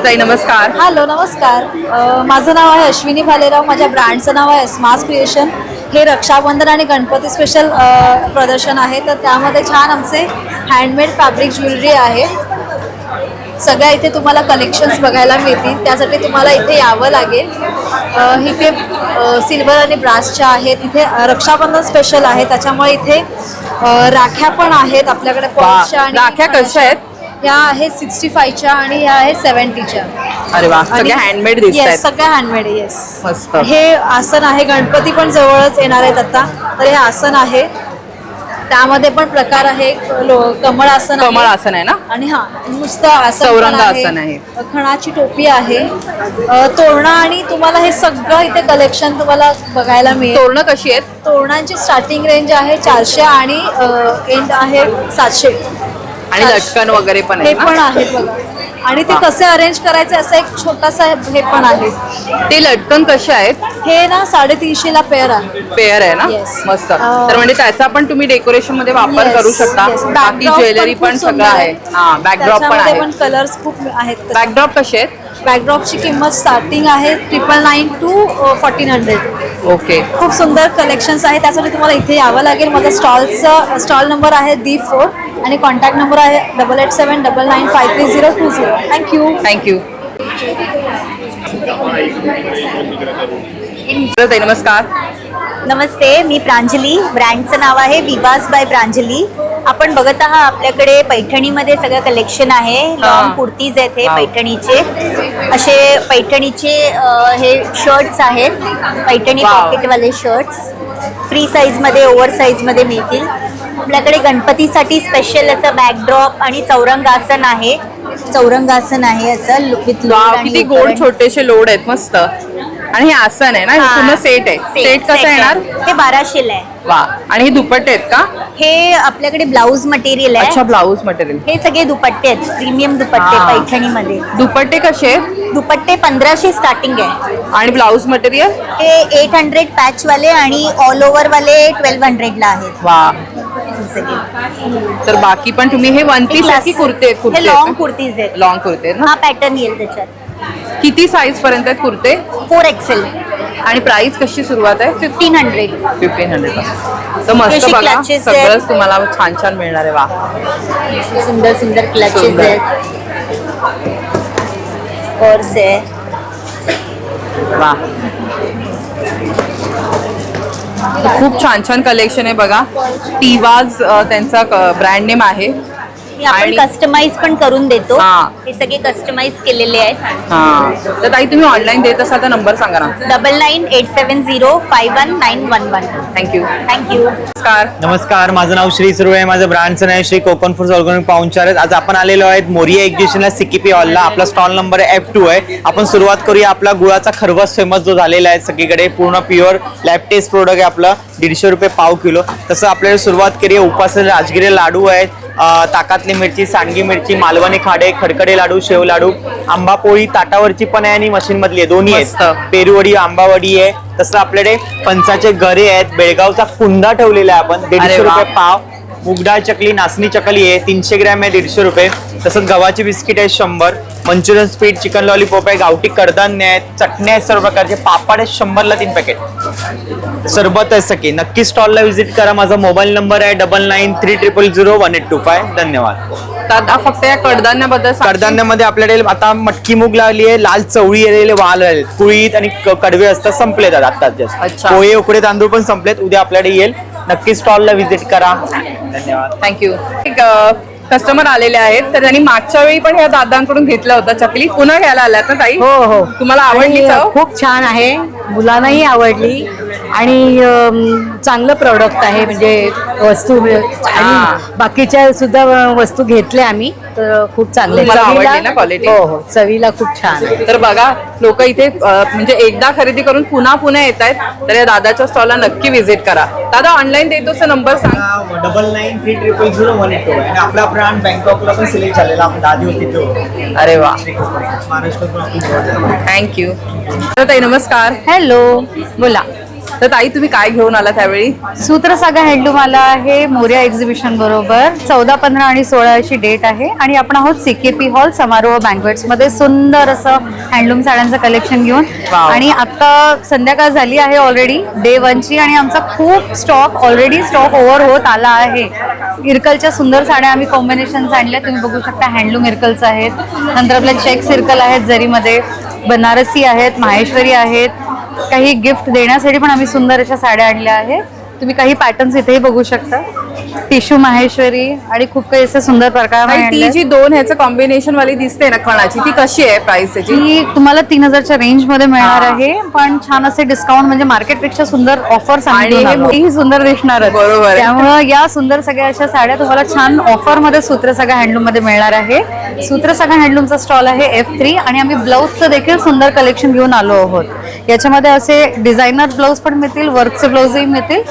ताई नमस्कार. हॅलो, नमस्कार. माझं नाव आहे अश्विनी भालेराव. माझ्या ब्रँडचं नाव आहे स्मार्ट क्रिएशन. हे रक्षाबंधन आणि गणपती स्पेशल प्रदर्शन आहे. तर त्यामध्ये छान आमचे हँडमेड फॅब्रिक ज्वेलरी आहे. सगळ्या इथे तुम्हाला कलेक्शन्स बघायला मिळतील. त्यासाठी तुम्हाला इथे यावं लागेल. इथे सिल्वर आणि ब्रासच्या आहेत. इथे रक्षाबंधन स्पेशल आहे, त्याच्यामुळे इथे राख्या पण आहेत आपल्याकडे. पर्सच्या आणि राख्या कशा आहेत? या आहेत 65च्या आणि या आहेत 70च्या. अरे वा. सगळे हँडमेड दिसत आहेत. सगळ्या हँडमेड. येस. मस्त. हे आसन आहे. गणपती पण जवळच येणार आहेत आता. तर हे आसन आहे. त्यामध्ये पण प्रकार आहे. कमळ आसन कमळ आसन आहे ना? आणि हा नुसतं आसन पण चौरंग आसन आहे. खणाची टोपी आहे. तोरणं आणि तुम्हाला हे सगळं इथे कलेक्शन तुम्हाला बघायला मिळेल. तोरणं कशी आहेत? तोरणांची स्टार्टिंग रेंज आहे 400 आणि एंड आहे 700. आणि लटकन वगैरे पण हे आहे ना? पण आहेत बघा. आणि ते कसे अरेंज करायचे असं एक छोटासा हे पण आहे. ते लटकन कसे आहेत? हे ना 350ला पेअर आहे. पेअर आहे ना? Yes. मस्त. तर म्हणजे त्याचा पण तुम्ही डेकोरेशन मध्ये वापर Yes, करू शकता. yes. बाकी Backdrop ज्वेलरी खूप पण सगळं सुंदर आहे. हा, बॅकड्रॉप पण त्याच्यामध्ये आहे. पण कलर्स खूप आहेत. बॅकड्रॉप कसे आहेत? बॅकड्रॉपची किंमत स्टार्टिंग आहे 999 to 1400. ओके. खूप सुंदर कलेक्शन्स आहे. त्यासाठी तुम्हाला इथे यावं लागेल. माझा स्टॉल नंबर आहे D4 आणि कॉन्टॅक्ट नंबर आहे 8879953020. थँक्यू. थँक्यू. ताई नमस्कार. नमस्ते, मी प्रांजली. ब्रँडचं नाव आहे विवास बाय प्रांजली. आपण बघत आहात आपल्याकडे पैठणीमध्ये सगळं कलेक्शन आहे. लॉंग कुर्तीज आहेत हे पैठणीचे. असे पैठणीचे हे शर्ट्स आहेत. पैठणी पॉकेटवाले शर्ट्स. फ्री साईजमध्ये ओव्हर साईजमध्ये मिळतील. आपल्याकडे गणपतीसाठी स्पेशल असं बॅकड्रॉप आणि चौरंगासन आहे. चौरंगासन आहे असं विथ वाव, किती गोड छोटेसे लोड आहेत मस्त. आणि हे आसन आहे ना, हे पूर्ण सेट आहे. सेट कसं येणार? हे 1200 आहे. वा, आणि हे दुपट्टे आहेत का? हे आपल्याकडे ब्लाऊज मटेरियल आहे. अच्छा, ब्लाऊज मटेरियल. हे सगळे दुपट्टे आहेत, प्रीमियम दुपट्टे पैठणीमध्ये. दुपट्टे कसे आहेत? दुपट्टे 1500 स्टार्टिंग आहे. आणि ब्लाऊज मटेरियल? हे 800 पॅच वाले आणि ऑल ओव्हर वाले 1200 ला आहेत. वा, सगळे. तर बाकी पण तुम्ही हे वन पीस आहे की कुर्ते आहेत? हे लॉंग कुर्तीज आहेत. लॉंग कुर्ते आहेत ना? हा पॅटर्न येईल त्याच्यात. किती साईज पर्यंत आहेत कुर्ते? 4XL. आणि प्राइस कशी सुरुवात आहे? 1500. 1500 पासून. तर मस्त अशी बघा, clutches सगळंच आहेत. तुम्हाला छान छान मिळणार आहे. वा, सुंदर सुंदर क्लचेस सुंदर. आहेत. पर्स आहे. वा, खूप छान छान कलेक्शन आहे बघा. टिवाज त्यांचा ब्रँड नेम आहे. हे आपण आणि- कस्टमाइज पण करून देतो. हा. हे सगळे कस्टमाइज केलेले आहेत. हा, तर ताई तुम्ही ऑनलाईन देत असाल तर नंबर सांगा ना. 9987051911. थँक्यू. थँक्यू. नमस्कार. नमस्कार, माझं नाव श्री सुरू आहे. माझं ब्रँडचं नाव आहे श्री कोकण फूड्स ऑर्गॅनिक पाहुणचार आहेत. आज आपण आलेलो आहेत मोरिया एक्झिबिशनला CKP हॉलला. आपला स्टॉल नंबर आहे F2 आहे. आपण सुरुवात करूया. आपला गुळाचा खरवस फेमस जो झालेला आहे सगळीकडे, पूर्ण प्युअर लॅब टेस्ट प्रोडक्ट आहे आपलं. 150 रुपये पाव किलो. तसं आपल्याला सुरुवात करूया. उपासाचे राजगिरी लाडू आहेत, ताकातली मिरची, सांडगी मिरची, मालवणी खाडे, खडखडे लाडू, शेव लाडू, आंबा पोळी ताटावरची पण आहे आणि मशीन मधली आहे, दोन्ही आहेत. पेरूवडी, आंबावडी आहे. तसं आपल्याकडे फणसाचे गरे आहेत. बेळगावचा कुंदा ठेवलेला आहे आपण, 150 रुपये पाव. मुगडाळ चकली, नाचणी चकली आहे, 300 ग्रॅम आहे, 150 रुपये. तसंच गव्हाची बिस्किट आहे 100. मंचुरियन स्पीड, चिकन लॉलीपॉप आहे, गावठी कडधान्य आहेत, चटण्या आहेत सर्व प्रकारचे, पापड आहेत 100ला 3 पॅकेट. सरबत आहे सकी. नक्की स्टॉलला व्हिजिट करा. माझा मोबाईल नंबर आहे 9930001825. धन्यवाद. दादा, फक्त या कडधान्याबद्दल कडधान्यामध्ये आपल्याकडे आता मटकी मूग लागली आहे, लाल चवळी आलेले वाल आहेत, कुळीत आणि कडवे असतात, संपलेत आता जस्ट. अच्छा. पोहे उकडे तांदूळ पण संपलेत, उद्या आपल्याकडे येईल. नक्की स्टॉलला व्हिजिट करा. धन्यवाद. थँक्यू. एक कस्टमर आलेले आहेत, तर त्यांनी मागच्या वेळी पण ह्या दादांकडून घेतला होता चकली. पुन्हा घ्यायला आल्यात ना ताई? हो हो. तुम्हाला आवडली चव? खूप छान आहे, मुलांनाही आवडली आणि चांगलं प्रोडक्ट आहे. म्हणजे वस्तू आणि बाकीच्या सुद्धा वस्तू घेतल्या आम्ही, तर खूप चांगले. तुम्हाला आवडली चवीला- ना quality? हो हो, चवीला खूप छान आहे. तर बघा, लोक इथे म्हणजे एकदा खरेदी करून पुन्हा पुन्हा येत आहेत, तर या दादाच्या स्टॉलला नक्की व्हिजिट करा. दादा, ऑनलाईन देतो नंबर सांग. 9930001825 आणि आपला ब्रँड बँकॉकला पण सिलेक्ट झालेला, आपण 10 दिवस तिथे होतो. अरे वा, महाराष्ट्रातून थँक्यू. तर ताई नमस्कार. हॅलो, बोला. तर ताई तुम्ही काय घेऊन आला त्यावेळी? सूत्रसागा हँडलूम आला आहे मोरिया एक्झिबिशन बरोबर. 14, 15 आणि 16 अशी डेट आहे आणि आपण आहोत CKP हॉल समारोह बँक्वेट्स मध्ये सुंदर असं हँडलूम साड्यांचं कलेक्शन घेऊन. आणि आता संध्याकाळ झाली आहे ऑलरेडी डे 1ची आणि आमचा खूप स्टॉक ओव्हर होत आला आहे. इरकलच्या सुंदर साड्या आम्ही कॉम्बिनेशन्स आणल्या, तुम्ही बघू शकता. हँडलूम इरकलचं आहेत, नंतर आपल्या चेक इरकल आहेत जरीमध्ये, बनारसी आहेत, माहेश्वरी आहेत. काही गिफ्ट देण्यासाठी पण आम्ही सुंदर अशा साड्या आणल्या आहेत. तुम्ही काही पॅटर्न्स इथेही बघू शकता. टिश्यू माहेश्वरी आणि खूप काही असे सुंदर प्रकार ताई, ती जी 2 ह्याचं कॉम्बिनेशन वाली दिसते ना खणाची, ती कशी आहे प्राइस त्याची? ती तुम्हाला 3000च्या रेंज मध्ये मिळणार आहे, पण छान असे डिस्काउंट, म्हणजे मार्केटपेक्षा सुंदर ऑफर आणि ही सुंदर दिसणार. बरोबर आहे. त्यामुळे या सुंदर सगळ्या अशा साड्या तुम्हाला छान ऑफर मध्ये सूत्रसागा हँडलूम मध्ये मिळणार आहे. सूत्रसागा हँडलूमचा स्टॉल आहे F3 आणि आम्ही ब्लाऊजचं देखील सुंदर कलेक्शन घेऊन आलो आहोत. याच्यामध्ये असे डिझायनर ब्लाऊज पण मिळतील, वर्कचे ब्लाऊजही मिळतील.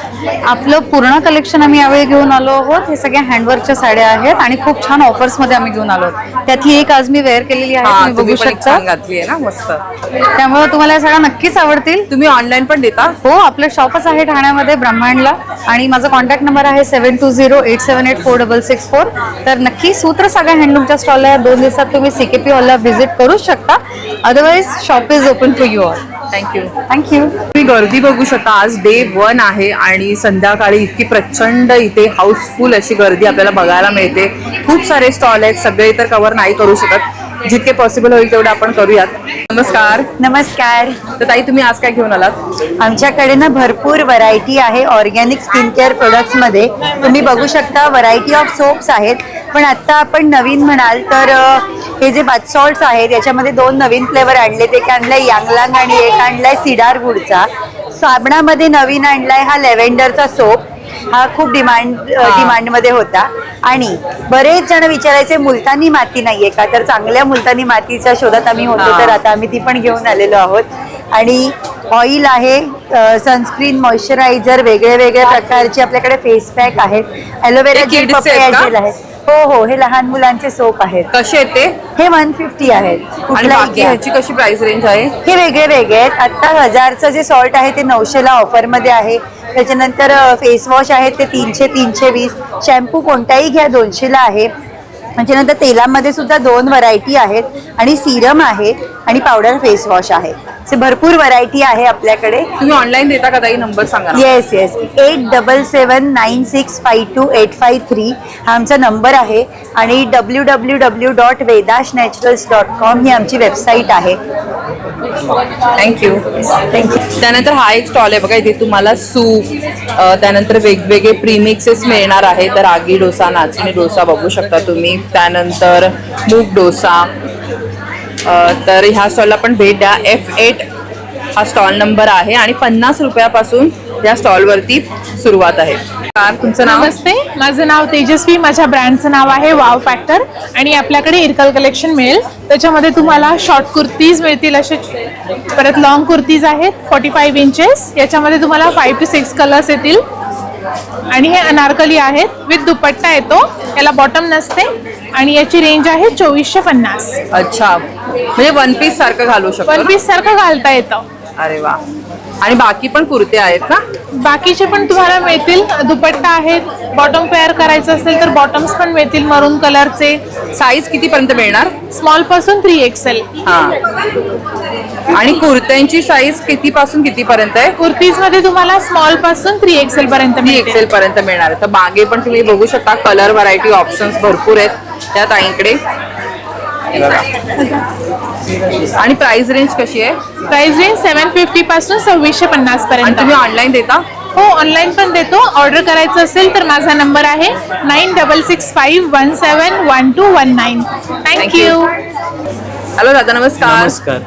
आपलं पूर्ण कलेक्शन आम्ही यावेळी घेऊन आलो आहोत. हे सगळ्या हँडवर्कच्या साड्या आहेत आणि खूप छान ऑफर्स मध्ये आम्ही घेऊन आलो आहोत. त्यातली एक आज मी वेअर केलेली आहे, तुम्ही बघू शकता. घातली आहे ना मस्त. त्यामुळे तुम्हाला या साड्या नक्कीच आवडतील. तुम्ही ऑनलाईन पण देता? हो, आपलं शॉपच आहे ठाण्यामध्ये ब्रह्मांडला आणि माझा कॉन्टॅक्ट नंबर आहे 7208784664. तर नक्की सूत्रसागा हँडलूमच्या स्टॉलला 2 दिवसात तुम्ही CKP हॉलला व्हिजिट करू शकता. Otherwise shop is open for you all. Thank you. तुम्ही गर्दी बघू शकता. आज डे 1 आहे आणि संध्याकाळी इतकी प्रचंड इथे हाऊसफुल अशी गर्दी आपल्याला बघायला मिळते. खूप सारे स्टॉल आहेत, सगळे तर कव्हर नाही करू शकत. जितके पॉसिबल होईल तेवढे आपण करूयात. नमस्कार. नमस्कार. तर ताई, तुम्ही आज काय घेऊन आलात? आमच्याकडे ना भरपूर व्हरायटी आहे ऑर्गॅनिक स्किन केअर प्रोडक्ट्स मध्ये. तुम्ही बघू शकता व्हरायटी ऑफ सोप्स आहेत, पण आपण नवीन म्हणाल तर हे जे बाथ सॉल्ट्स आहेत याच्यामध्ये 2 नवीन फ्लेवर आणले. एक आणलाय यांगलांग आणि एक आणलाय सिडार गुडचा. साबणामध्ये नवीन आणलाय हा लेव्हेंडरचा सोप. हा खूप डिमांडमध्ये होता. आणि बरेच जण विचारायचे मुलतानी माती नाहीये का, तर चांगल्या मुलतानी मातीच्या शोधात आम्ही होतो, तर आता आम्ही ती पण घेऊन आलेलो आहोत. आणि ऑइल आहे, सनस्क्रीन, मॉइश्चरायझर, वेगळे वेगळे प्रकारचे आपल्याकडे फेस पॅक आहेत, ॲलोवेरा जेल, पपया जेल आहेत. हो, हे लहान मुलांचे सोप आहेत. कसे आहेत ते? हे 150 आहेत. आणि बाकी ह्याची कशी प्राइस रेंज आहे? हे वेगळे वेगळे आहेत. आता 1000चं जे सॉल्ट आहे ते 900ला ऑफरमध्ये आहे. त्याच्यानंतर फेस वॉश आहेत ते 300-320. शॅम्पू कोणताही घ्या 200ला आहे. त्याच्यानंतर तेलामध्ये सुद्धा 2 व्हरायटी आहेत. आणि सिरम आहे आणि पावडर फेस वॉश आहे. असे भरपूर व्हरायटी आहे आपल्याकडे. तुम्ही ऑनलाईन देता का ताई? नंबर सांगा. येस 8779652853 हा आमचा नंबर आहे. आणि www.vedashnaturals.com ही आमची वेबसाईट आहे. थँक्यू. त्यानंतर हा एक स्टॉल आहे बघा. इथे तुम्हाला सूप, त्यानंतर वेगवेगळे प्रीमिक्सेस मिळणार आहे. तर रागी डोसा, नाचणी डोसा बघू शकता तुम्ही. त्यानंतर मूग डोसा. तर ह्या स्टॉलला पण भेट द्या. F8 हा स्टॉल नंबर आहे आणि 50 रुपयापासून या स्टॉलवरती सुरुवात आहे. तुमचं नाव? नमस्ते, माझं नाव तेजस्वी. माझ्या ब्रँडचं नाव आहे वाव फॅक्टर. आणि आपल्याकडे इरकल कलेक्शन मिळेल. त्याच्यामध्ये तुम्हाला शॉर्ट कुर्तीज मिळतील असे, परत लॉंग कुर्तीज आहेत 45 इंचेस. याच्यामध्ये तुम्हाला 5 to 6 कलर्स येतील. आणि हे अनारकली आहेत विथ दुपट्टा येतो. याला बॉटम नसते. आणि याची रेंज आहे 2450. अच्छा, म्हणजे 1 पीस सारखं घालू शकतो. 1 पीस सारखं घालता येतं. अरे वा. आणि बाकी पण कुर्ते आहेत का? बाकीचे पण तुम्हाला मिळतील. दुपट्टा आहेत. बॉटम पेअर करायचं असेल तर बॉटम्स पण मिळतील मरून कलरचे. साईज किती पर्यंत मिळणार? स्मॉल पासून 3XL. हा. आणि कुर्त्यांची साईज किती पासून किती पर्यंत आहे? कुर्तीज मध्ये तुम्हाला स्मॉल पासून 3XL पर्यंत 3XL पर्यंत मिळणार आहे. तर मागे पण तुम्ही बघू शकता कलर व्हरायटी ऑप्शन्स भरपूर आहेत त्या ताईंकडे. हे बघा. आणि प्राइस रेंज कशी आहे? प्राइस रेंज 750 पासून 2650 आणि पर्यंत. तुम्ही ऑनलाईन देता? हो, ऑनलाईन पण देतो. ऑर्डर करायचं असेल तर माझा नंबर आहे 9665171219. थँक्यू. हॅलो दादा, नमस्कार. नमस्कार,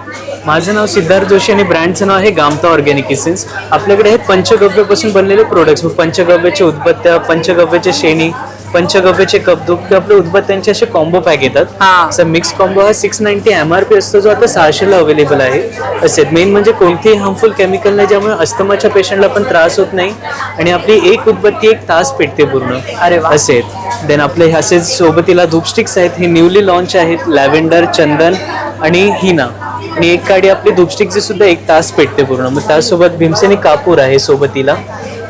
माझं नाव सिद्धार्थ जोशी आणि ब्रँडचं नाव आहे गामता ऑर्गॅनिक इसेन्स. आपल्याकडे आहेत पंचगव्यापासून बनलेले प्रोडक्ट्स. पंचगव्याचे उदबत्त्या, पंचगव्याचे शेणी, पंचगव्याचे कपदूप. आपल्या उदबत्त्यांचे असे कॉम्बो पॅक येतात. असं मिक्स कॉम्बो हा 690 MRP असतो, जो आता 600ला अवेलेबल आहे. असे मेन म्हणजे कोणतेही हार्मफुल केमिकल नाही, ज्यामुळे अस्थमाच्या पेशंटला पण त्रास होत नाही. आणि आपली एक उदबत्ती 1 तास पेटते पूर्ण. अरे वा. असे आहेत. देन आपले असे सोबतीला धूपस्टिक्स आहेत. हे न्यूली लॉन्च आहेत. लॅव्हेंडर, चंदन आणि हिना. आणि एक काडी आपली धूपस्टिकची सुद्धा 1 तास पेटते पूर्ण. मग त्यासोबत भीमसेनी कापूर आहे सोबतीला.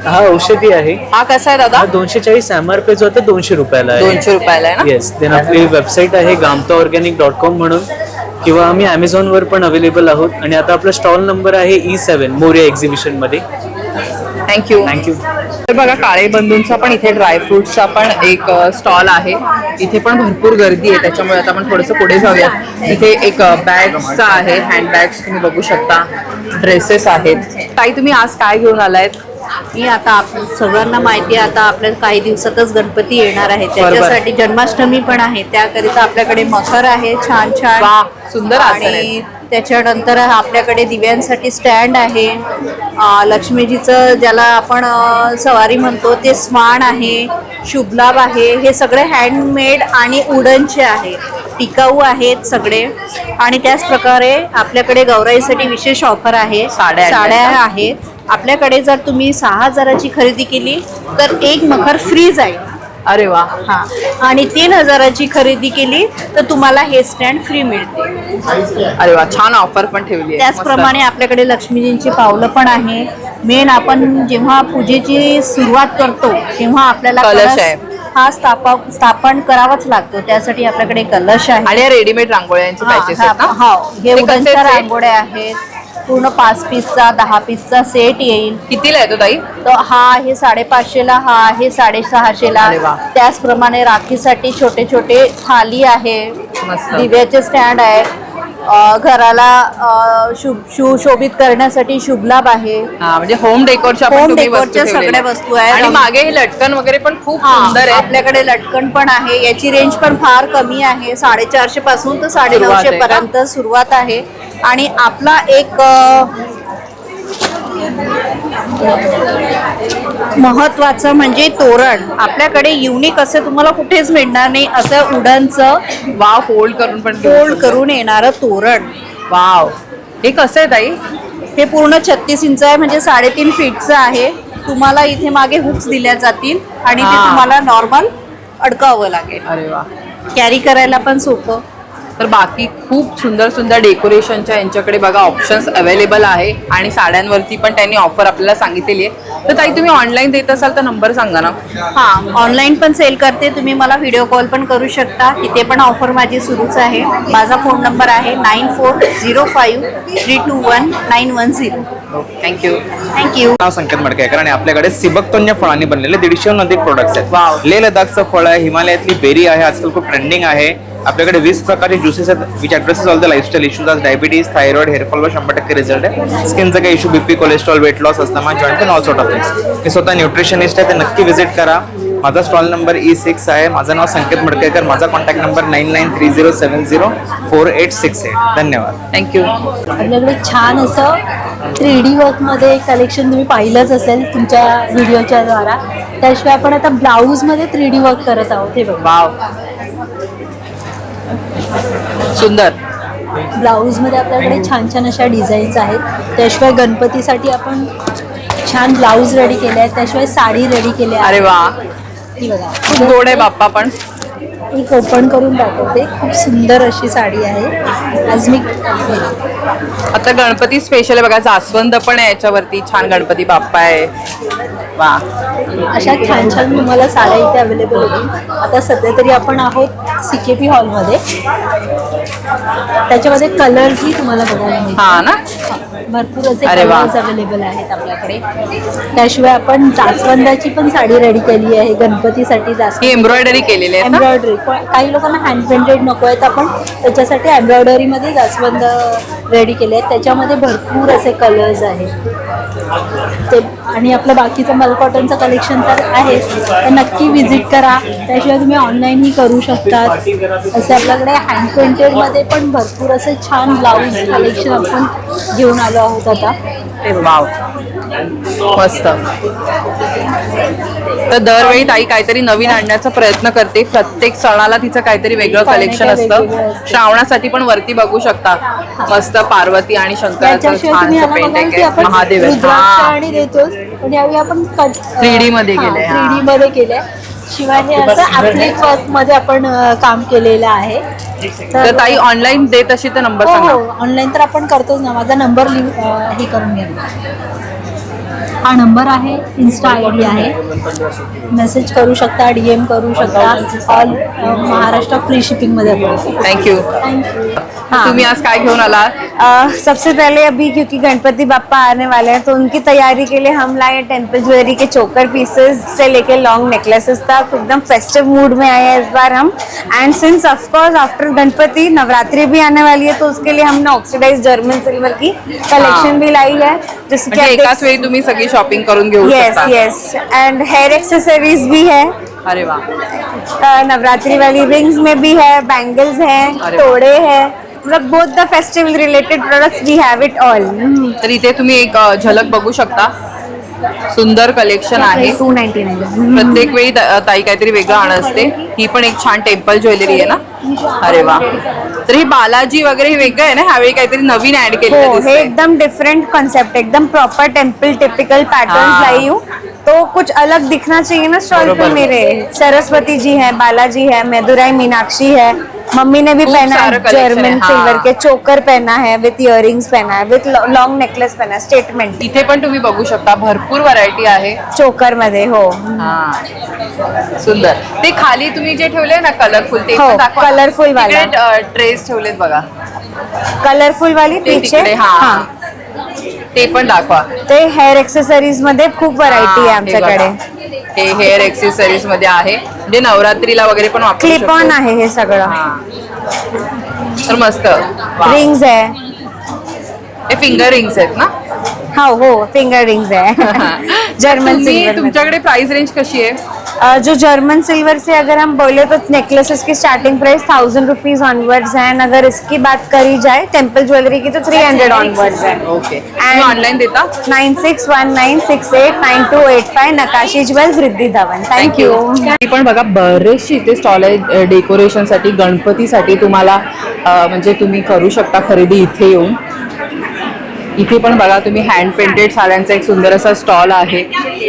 हा औषधी आहे. हा कसा आहे दादा? हा 240 MRP जो आता 200 रुपयाला आहे. 200 रुपयाला आहे ना? येस. देन आपली वेबसाईट आहे gamtaorganic.com म्हणून, किंवा आम्ही Amazonवर पण अवेलेबल आहोत. आणि आता आपला स्टॉल नंबर आहे E7 मोरिया एक्झिबिशन मध्ये. थँक्यू. थँक्यू. तर बघा, काळे बंधूंचा पण इथे ड्रायफ्रुट्सचा पण एक स्टॉल आहे. इथे पण भरपूर गर्दी आहे, त्याच्यामुळे आता आपण थोडंसं पुढे जाऊया. इथे एक बॅग्सचा आहे, हँडबॅग्स तुम्ही बघू शकता. ड्रेसेस आहेत. ताई, तुम्ही आज काय घेऊन आलायत? मी आता सगळ्यांना माहिती आहे, आता आपल्याला काही दिवसातच गणपती येणार आहे. त्याच्यासाठी जन्माष्टमी पण आहे. त्याकरिता आपल्याकडे मखर आहे छान छान. सुंदर आसन आहे. आणि त्याच्यानंतर आपल्याकडे दिव्यांसाठी स्टँड आहे. लक्ष्मीजीचं ज्याला आपण सवारी म्हणतो ते स्वान आहे. शुभलाभ आहे. हे सगळे हँडमेड आणि वुडनचे आहे. टिकाऊ आहेत सगळे. आणि त्याच प्रकारे आपल्याकडे गौराईसाठी विशेष ऑफर आहे. साड्या आहेत आपल्याकडे. जर तुम्ही 6000ची खरेदी केली तर 1 मखर फ्री जाईल. अरे वा. हा. आणि 3000ची खरेदी केली तर तुम्हाला हे स्टँड फ्री मिळते. अरे वा, छान ऑफर पण ठेवली आहे. त्याचप्रमाणे आपल्याकडे लक्ष्मीजींची पावलं पण आहे. मेन आपण जेव्हा पूजेची सुरुवात करतो तेव्हा आपल्याला कलश आहे. हा स्थापन करावाच लागतो. त्यासाठी आपल्याकडे कलश आहे. आणि रेडीमेड रांगोळ्यांचे पॅचेस आहेत ना? हे उडनच्या रांगोळ्या आहेत. पूर्ण 5 पीसचा 10 पीसचा सेट येईल. कितीला येतो ताई? तर हा आहे 550ला, हा आहे 650ला. त्याचप्रमाणे राखीसाठी छोटे छोटे थाली आहे. दिव्याचे स्टँड आहे. घराला सुशोभित करण्यासाठी शुभलाभ आहे. हा म्हणजे होम डेकोरच्या होम डेकोरच्या सगळ्या वस्तू आहेत. आणि मागे हे लटकन वगैरे पण खूप सुंदर आहे. आपल्याकडे लटकन पण आहे. याची रेंज पण फार कमी आहे. 450 पासून तर 950 पर्यंत सुरुवात आहे. आणि आपला एक महत्वाचं म्हणजे तोरण. आपल्याकडे युनिक असं तुम्हाला कुठेच मिळणार नाही असं वुडनचं वाव फोल्ड करून पण फोल्ड करून येणारं तोरण. वाव हे कसं आहे ताई? हे पूर्ण 36 इंच आहे म्हणजे 3.5 फीटचं आहे. तुम्हाला इथे मागे हुक्स दिल्या जातील आणि ते तुम्हाला नॉर्मल अडकावं लागेल. अरे वा. कॅरी करायला पण सोपं. तर बाकी खूप सुंदर सुंदर डेकोरेशनच्या यांच्याकडे बघा ऑप्शन्स अवेलेबल आहे. आणि साड्यांवरती पण त्यांनी ऑफर आपल्याला सांगितलेली आहे. तर ताई तुम्ही ऑनलाईन देत असाल तर नंबर सांगा ना. हां, ऑनलाईन पण सेल करते. तुम्ही मला व्हिडिओ कॉल पण करू शकता. तिथे पण ऑफर माझी सुरूच आहे. माझा फोन नंबर आहे 9405321910. थँक्यू. थँक्यू. नाव संकेत मडकेकर आणि आपल्याकडे सिबकतोन्या फळांनी बनलेले 150हून अधिक प्रोडक्ट्स आहेत. लेह लडाखचं फळ आहे, हिमालयातली बेरी आहे, आजकाल खूप ट्रेंडिंग आहे. आपल्याकडे 20 प्रकारचे ज्युसेस आहेत which addresses all the lifestyle issues आज डायबिटीज, थायरॉइड, हेअरफॉलवर 100% रिझल्ट आहे. स्किनचा काही issue, BP, cholesterol, weight loss, asthma, joint all sort of things. मी स्वतः न्यूट्रिशनिस्ट आहे, ते नक्की व्हिजिट करा. माझा स्टॉल नंबर E6 आहे. माझं नाव संकेत मडकेकर. माझा कॉन्टॅक्ट नंबर 9930704868. धन्यवाद. थँक्यू. आपल्याकडे छान असं 3D वर्कमध्ये कलेक्शन तुम्ही पाहिलंच असेल तुमच्या व्हिडिओच्या द्वारा. त्याशिवाय आपण आता ब्लाऊजमध्ये 3D वर्क करत आहोत. हे बघा, वाव सुंदर. ब्लाऊजमध्ये आपल्याकडे छान छान अशा डिझाईन्स आहेत. त्याशिवाय गणपतीसाठी आपण छान ब्लाऊज रेडी केले आहेत. त्याशिवाय साडी रेडी केली आहे. अरे वा, ही बघा, खूप गोड आहे बाप्पा पण. एक ओपन करून दाखवते. खूप सुंदर अशी साडी आहे. आज मी आता गणपती स्पेशल आहे बघा. जास्वंद पण आहे याच्यावरती. छान गणपती बाप्पा आहे. वा, अशा छान छान तुम्हाला साड्या इथे अवेलेबल होतील. आता सध्या तरी आपण आहोत CKP हॉलमध्ये. त्याच्यामध्ये कलर्सही तुम्हाला बघायला मिळतील. हा ना, भरपूर असे कलर्स अवेलेबल आहेत आपल्याकडे. त्याशिवाय आपण जास्वंदाची पण साडी रेडी केली आहे गणपतीसाठी. जास्वंद एम्ब्रॉयडरी केलेली आहे. एम्ब्रॉयडरी. काही लोकांना हँड पेंटेड नको आहेत. आपण त्याच्यासाठी एम्ब्रॉयडरीमध्ये जास्वंद रेडी केले आहेत. त्याच्यामध्ये भरपूर असे कलर्स आहेत ते. आणि आपलं बाकीचं मलकॉटनचं कलेक्शन तर आहे, तर नक्की व्हिजिट करा. त्याशिवाय तुम्ही ऑनलाईनही करू शकतात. असे आपल्याकडे हँड पेंटेडमध्ये पण भरपूर असे छान ब्लाऊज कलेक्शन आपण घेऊन आलो आहोत आता. वाव, मस्त. तर दरवेळी ताई काहीतरी नवीन आणण्याचा प्रयत्न करते. प्रत्येक सणाला तिचं काहीतरी वेगळं कलेक्शन असतं. श्रावणासाठी पण वरती बघू शकता मस्त पार्वती आणि शंकराचं छानसं पेंट आहे. महादेव आणि देतोच, पण यावेळी आपण 3D मध्ये केलंय. 3D मध्ये केलंय. शिवाय हे असं ॲप्लिक वर्क मध्ये आपण काम केलेलं आहे. तर ताई ऑनलाईन देत अशी तर नंबर सांगा. ऑनलाईन तर आपण करतोच ना. माझा नंबर हे करून घ्या. हा नंबर आहे. इन्स्टा ID आहे. मेसेज करू शकता, DM करू शकता. ऑल महाराष्ट्र फ्री शिपिंग मध्ये. थँक्यू. तुम्ही आज काय घेऊन आला? सबसे पहले अभी क्योंकि गणपति बाप्पा आने वाले हैं तो उनकी तैयारी के लिए हम लाए टेम्पल ज्वेलरी के चोकर पीसेस से लेके लॉन्ग नेकलेसेस तक. एकदम फेस्टिव मूड में आए हैं इस बार हम. And since of course after Ganpati Navratri भी आने वाली है तो उसके लिए हमने ऑक्सीडाइज जर्मन सिल्वर की कलेक्शन भी लाई है जिसके एकाच वेळी तुम्ही सगळी शॉपिंग करून घेऊ शकता. यस. एंड हेयर एक्सेसरीज भी है. अरे वाह. नवरात्रि वाली रिंग्स में भी है, बैंगल्स है, तोड़े है, मतलब both the festival related products we have it all. तर इथे तुम्ही एक झलक बघू शकता. सुंदर कलेक्शन आहे. 299. प्रत्येक वेळी ताई काहीतरी वेगळं आणत असते. ही पण एक छान टेम्पल ज्वेलरी आहे ना. अरे वा. तर ही बालाजी वगैरे हे वेगळं आहे ना. ह्यावेळी काहीतरी नवीन ऍड केलेलं दिसतंय. हे एकदम डिफरेंट कॉन्सेप्ट, एकदम प्रॉपर टेम्पल टिपिकल पैटर्न्स लाई हूँ तो कुछ अलग दिखना चाहिए ना स्टॉल पे मेरे. सरस्वती जी है, बालाजी है, मदुराई मीनाक्षी है. मम्मी ने भी पहना है जर्मन सिल्वर के चोकर पहना है विथ इयरिंग्स पहना है विथ लॉन्ग नेकलेस पहना है. स्टेटमेंट. इथे पण तुम्ही बघू शकता भरपूर व्हरायटी आहे चोकर मध्ये. हो. सुंदर. ते खाली तुम्ही जे ठेवले ना कलरफुल ते पण दाखवा. कलरफुल वाला ड्रेस ठेवलेत बघा. कलरफुल वाली पीछे. हा, ते पण दाखवा. ते हेअर एक्सेसरीज मध्ये खूप व्हरायटी आहे आमच्याकडे. हे हेअर एक्सेसरीज मध्ये आहे म्हणजे नवरात्रीला वगैरे पण वापरू शकतो. क्लिप ऑन आहे हे सगळं. तर मस्त रिंग्स आहे. हे फिंगर रिंग्स आहेत ना? हो फिंगर रिंग्स है जर्मन सिल्वर. तुमच्याकडे प्राइस रेंज कशी आहे? जो जर्मन सिल्वर से अगर हम बोले तो नेकलेसेस की स्टार्टिंग प्राइस 1000 रुपीज ऑनवर्ड्स है. अगर इसकी बात करी जाए टेम्पल ज्वेलरी की तो 300 ऑनवर्ड्स है. ओके. तुम्ही ऑनलाईन देता? 9619689285 नकाशी ज्वेल्स रिद्धी धवन. थँक्यू. पण बघा बरेचसे इथे स्टॉल आहे डेकोरेशनसाठी, गणपतीसाठी तुम्हाला म्हणजे तुम्ही करू शकता खरेदी इथे येऊन. इथे पण बघा तुम्ही हँड पेंटेड साड्यांचा एक सुंदर असा स्टॉल आहे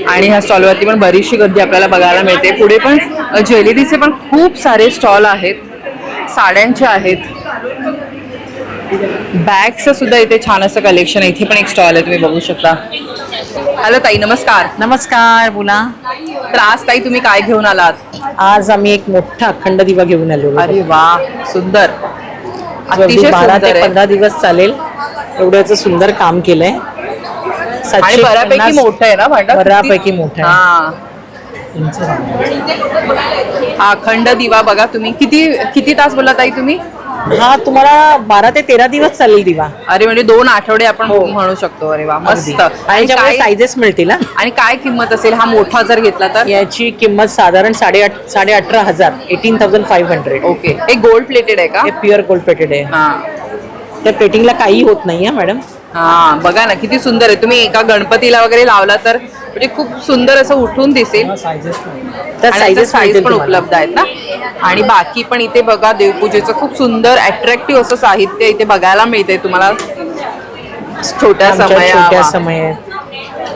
आणि ह्या स्टॉलवरती पण बरीचशी गर्दी आपल्याला बघायला मिळते. पुढे पण ज्वेलरीचे पण खूप सारे स्टॉल आहेत, साड्यांचे आहेत, बॅग्सचं सुद्धा इथे छान असं कलेक्शन आहे. इथे पण एक स्टॉल आहे, तुम्ही बघू शकता. हॅलो ताई, नमस्कार. नमस्कार, बोला. तर आज ताई तुम्ही काय घेऊन आलात? आज आम्ही एक मोठा अखंड दिवा घेऊन आलो. अरे वा, सुंदर. अतिशय 12 ते 15 दिवस चालेल एवढ्याचं सुंदर काम केलंय. आणि बऱ्यापैकी मोठं आहे ना भांडं? बऱ्यापैकी मोठं आहे. हा अखंड दिवा बघा तुम्ही किती तास बोलला ताई तुम्ही? हा तुम्हाला 12 ते 13 दिवस चालेल दिवा. अरे म्हणजे 2 आठवडे आपण म्हणू शकतो. अरे वा, मस्त. आणि साइजेस मिळतील. आणि काय किंमत असेल हा मोठा जर घेतला तर? याची किंमत साधारण 18,500 18,500. ओके. हे गोल्ड प्लेटेड आहे का? हे प्युअर गोल्ड प्लेटेड आहे. त्या प्लेटिंगला काही होत नाहीये मॅडम. हा बघा ना किती सुंदर आहे. तुम्ही एका गणपतीला वगैरे लावला तर म्हणजे खूप सुंदर असं उठून दिसेल. तर साईज पण उपलब्ध आहेत ना. आणि बाकी पण इथे बघा देवपूजेचं खूप सुंदर अट्रॅक्टिव्ह असं साहित्य इथे बघायला मिळतंय तुम्हाला. छोट्या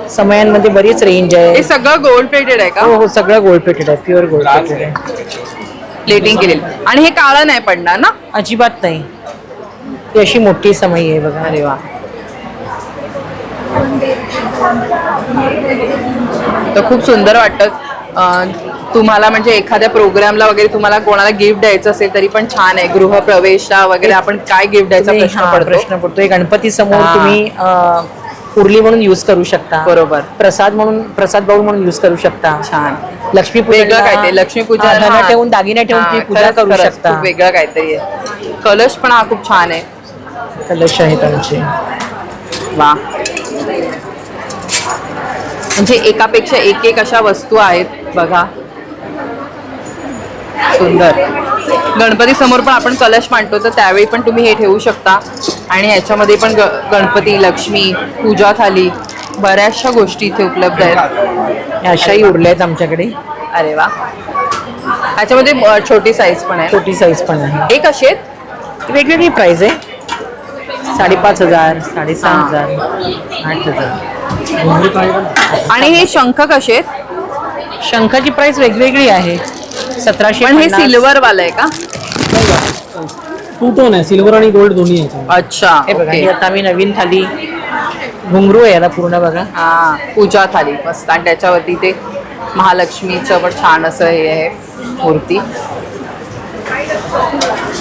समयांमध्ये बरीच रेंज आहे. हे सगळं गोल्ड प्लेटेड आहे का? हो सगळं गोल्ड प्लेटेड आहे, प्युअर गोल्ड प्लेटेड आहे. प्लेटिंग केलेली. आणि हे काळं नाही पडणार ना? अजिबात नाही. ती अशी मोठी समई आहे बघा. अरे वा. तर खूप सुंदर वाटतं. तुम्हाला म्हणजे एखाद्या प्रोग्रामला वगैरे तुम्हाला कोणाला गिफ्ट द्यायचं असेल तरी पण छान आहे. गृहप्रवेशला वगैरे आपण काय गिफ्ट द्यायचा प्रश्न पडतो. गणपती समोर तुम्ही उरली म्हणून यूज करू शकता. बरोबर. प्रसाद बाउल म्हणून यूज करू शकता. छान. लक्ष्मीपूजन काय ते लक्ष्मीपूजन ठेवून दागिने ठेवून पूजा करू शकता. वेगळं काहीतरी आहे. कलश पण हा खूप छान आहे. कलश आहेत आमचे. वा. म्हणजे एकापेक्षा एक अशा वस्तू आहेत बघा. सुंदर. गणपती समोर पण आपण कलश मांडतो तर त्यावेळी पण तुम्ही हे ठेवू शकता. आणि ह्याच्यामध्ये पण गणपती, लक्ष्मी, पूजा थाली, बऱ्याचशा गोष्टी इथे उपलब्ध आहेत. अशाही उरल्या आहेत आमच्याकडे. अरे वा. ह्याच्यामध्ये छोटी साईज पण आहे. छोटी साईज पण आहे. हे कशी आहेत? वेगवेगळी प्राइस आहे. 5,500, 6,500, 8,000. आणि हे शंख कसे आहेत? शंखाची प्राइस वेगवेगळी आहे. 1750. पण हे सिल्वर वाला आहे का? टू टोन आहे, सिल्वर आणि गोल्ड दोन्ही आहे. अच्छा. हे बघा, ही आता आम्ही नवीन थाली घुंगरू आहे याला पूर्ण बघा. हा पूजा थाली मस्त. आणि त्याच्यावरती ते महालक्ष्मीचं पण छान असं हे आहे मूर्ती.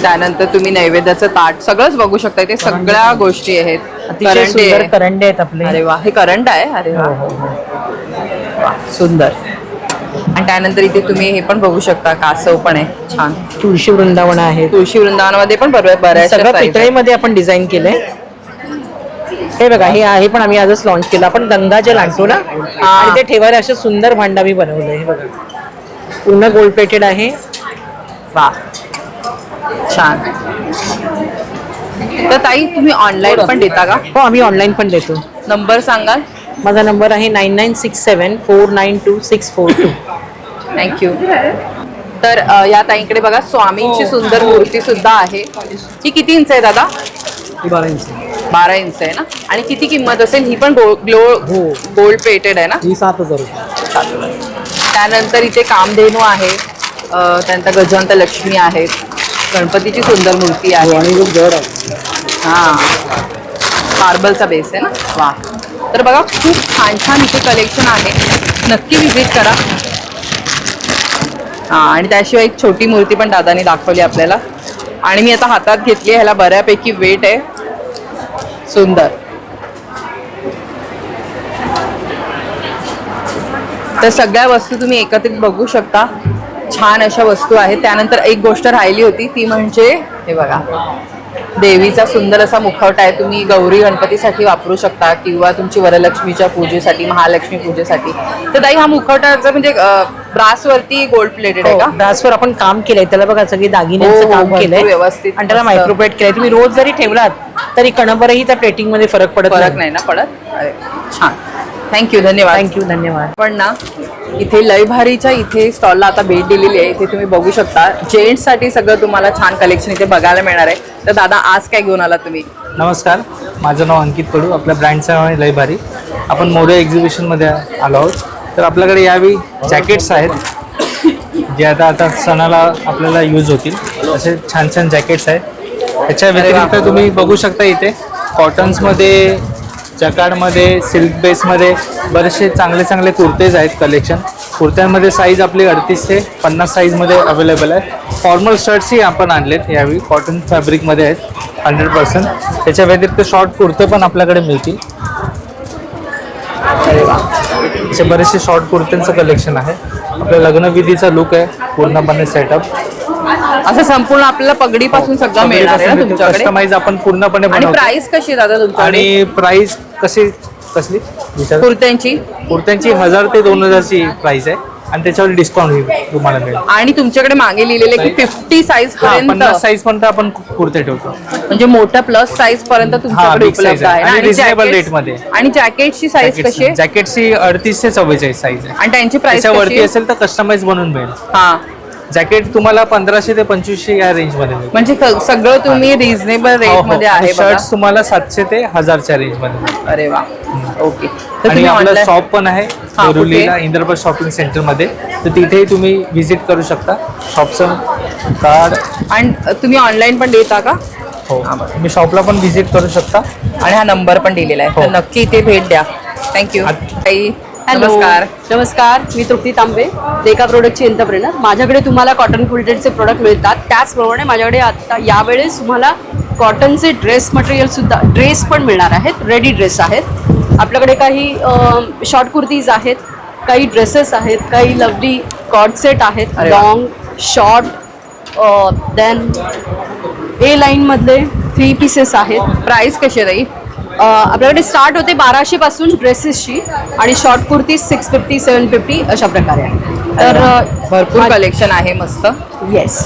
त्यानंतर तुम्ही नैवेद्याचं ताट सगळंच बघू शकता. इथे सगळ्या गोष्टी आहेत. करंडे आहेत आपले. अरे वा, हे करंड आहे. अरे वा, सुंदर. आणि त्यानंतर इथे तुम्ही हे पण बघू शकता, कासव पण आहे छान. तुळशी वृंदावन आहे. तुळशी वृंदावनामध्ये पण बऱ्याच सगळं पितळेमध्ये आपण डिझाईन केलंय. हे बघा, हे आहे पण आम्ही आजच लॉन्च केलं. आपण गंगाजल आणतो ना आणि ते ठेवायला असं सुंदर भांड आम्ही बनवलंय. हे बघा, पूर्ण गोल्ड प्लेटेड आहे. वा, छान. तर ताई तुम्ही ऑनलाईन पण देता का? हो, आम्ही ऑनलाईन पण देतो. नंबर सांगाल? माझा नंबर आहे 9967492642. थँक्यू. तर या ताईकडे बघा स्वामींची सुंदर मूर्ती सुद्धा आहे. ही किती इंच आहे दादा? 12 इंच. 12 इंच आहे ना. आणि किती किंमत असेल? ही पण गोल्ड प्लेटेड आहे ना? ही 7,000 रुपये. त्यानंतर इथे कामधेनू आहे. त्यानंतर गजांत लक्ष्मी आहेत. गणपतीची सुंदर मूर्ती आहे. आणि जड आहे. हा, मार्बलचा बेस आहे ना. वा. तर बघा खूप छान छान इथे कलेक्शन आहे. नक्की व्हिजिट करा. हा, आणि त्याशिवाय एक छोटी मूर्ती पण दादानी दाखवली आपल्याला. आणि मी आता हातात घेतली. ह्याला बऱ्यापैकी वेट आहे. सुंदर. तर सगळ्या वस्तू तुम्ही एकत्रित बघू शकता. छान अशा वस्तू आहेत. त्यानंतर एक गोष्ट राहिली होती ती म्हणजे हे बघा, देवीचा सुंदर असा मुखवटा आहे, तुम्ही गौरी गणपतीसाठी वापरू शकता किंवा तुमची वरलक्ष्मीच्या पूजेसाठी, महालक्ष्मी पूजेसाठी. तर ताई हा मुखवटाचा म्हणजे ब्रास वरती गोल्ड प्लेटेड आहे का? ब्रासवर आपण काम केलंय त्याला बघा, सगळी दागिन्यांचं हो, काम भरपूर केलंय व्यवस्थित, आणि त्याला मस्त. मायक्रोप्लेट केलंय. तुम्ही रोज जरी ठेवलात तरी कणभरही त्या प्लेटिंग मध्ये फरक पडत नाही ना पडत. अरे छान, थँक्यू, धन्यवाद. थँक्यू, धन्यवाद. पण ना इथे लय भारीच्या इथे स्टॉलला आता भेट दिलेली आहे. इथे तुम्ही बघू शकता जेंट्स साठी सगळं तुम्हाला छान कलेक्शन इथे बघायला मिळणार आहे. तर दादा आज काय घेऊन आला तुम्ही? नमस्कार, माझं नाव अंकित कडू. आपल्या ब्रँडचं नाव आहे लय भारी. आपण मोरे एक्झिबिशनमध्ये आलो आहोत. तर आपल्याकडे यावेळी जॅकेट्स आहेत जे आता सणाला आपल्याला यूज होतील. असे छान छान जॅकेट्स आहेत. त्याच्या व्यतिरिक्त तुम्ही बघू शकता इथे कॉटन्समध्ये, जकार्डमध्ये, सिल्क बेसमध्ये बरेचसे चांगले चांगले कुर्तेज आहेत कलेक्शन. कुर्त्यांमध्ये साईज आपली 38 ते 50 साईजमध्ये अवेलेबल आहे. फॉर्मल शर्ट्सही आपण आणलेत यावेळी, कॉटन फॅब्रिकमध्ये आहेत 100%. त्याच्या व्यतिरिक्त शॉर्ट कुर्ते पण आपल्याकडे मिळतील. असे बरेचसे शॉर्ट कुर्त्यांचं कलेक्शन आहे. आपल्या लग्नविधीचा लुक आहे पूर्णपणे सेटअप. असं संपूर्ण आपल्याला पगडी पासून सगळं मिळणार आहे ना तुमच्याकडे? कस्टमाइज आपण पूर्णपणे आणि बनवतो. प्राइस कशी आहे दादा तुमच्याकडे? आणि प्राइस कसली कुर्त्यांची? कुर्त्यांची 1000 ते 2000 ची प्राइस आहे आणि त्याच्यावर डिस्काउंट तुम्हाला मिळेल. आणि तुमच्याकडे मागे लिहिलेले की 50 साईज पर्यंत, 50 साईज पर्यंत आपण कुर्ते ठेवतो. म्हणजे मोठ्या प्लस साईज पर्यंत तुमच्याकडे उपलब्ध आहे आणि रिजनेबल रेट ना? मध्ये. आणि जॅकेटची साईज कशी आहे? जॅकेटची 38 ते 44 साईज आहे. आणि त्यांची प्राइस त्याच्यावरती असेल तर कस्टमाइज बनवून मिळेल. हा, जॅकेट तुम्हाला 1500 ते 2500 या रेंज मध्ये मिळेल. म्हणजे सगळं तुम्ही रिझनेबल रेट मध्ये आहे बघा. शर्ट्स तुम्हाला 700 ते 1000च्या रेंज मध्ये. अरे वा, ओके. तर आणि तुम्ही आपलं online- शॉप पण आहे हा, बोरिवलीला कुठे? इंद्रप्रस्थ शॉपिंग सेंटर मध्ये. तर तिथेही तुम्ही व्हिजिट करू शकता. शॉपचं कार्ड. आणि तुम्ही ऑनलाईन पण देता का? हो, तुम्ही शॉपला पण व्हिजिट करू शकता. आणि हा नंबर पण दिलेला आहे, तर नक्की इथे भेट द्या. थँक्यू. हॅलो, नमस्कार. नमस्कार. मी तृप्ती तांबे, देका प्रोडक्टची एंटरप्रेनर. माझ्याकडे तुम्हाला कॉटन फुलटेडचे प्रोडक्ट मिळतात. त्याचप्रमाणे माझ्याकडे आता यावेळेस तुम्हाला कॉटनचे ड्रेस मटेरियल सुद्धा, ड्रेस पण मिळणार आहेत. रेडी ड्रेस आहेत आपल्याकडे. काही शॉर्ट कुर्तीज आहेत, काही ड्रेसेस आहेत, काही लवली कॉट सेट आहेत, लॉंग शॉर्ट. देन ए लाईनमधले 3 पीसेस आहेत. प्राइस कशी आहे ताई? आपल्याकडे स्टार्ट होते 1200 पासून ड्रेसेसची, आणि शॉर्ट कुर्ती 650 750 अशा प्रकारे आहे. तर भरपूर कलेक्शन आहे मस्त. येस.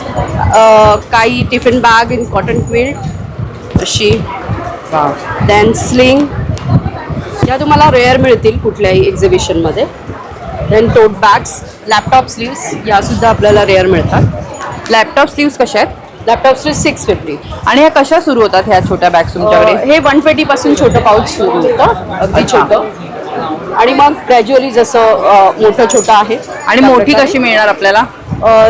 काही tiffin bag in cotton quilt अशी, देन स्लिंग, या तुम्हाला रेअर मिळतील कुठल्याही एक्झिबिशनमध्ये. Then tote bags, laptop sleeves, या सुद्धा आपल्याला रेअर मिळतात. लॅपटॉप स्लीव्स कशा आहेत? Laptop sleeves 650. आणि ह्या कशा सुरू होतात ह्या छोट्या बॅग तुमच्याकडे? हे 120 पासून छोटं पाऊच सुरू होतं, अगदी छोटं. आणि मग ग्रॅज्युअली जसं मोठं छोटं आहे. आणि मोठी कशी मिळणार आपल्याला?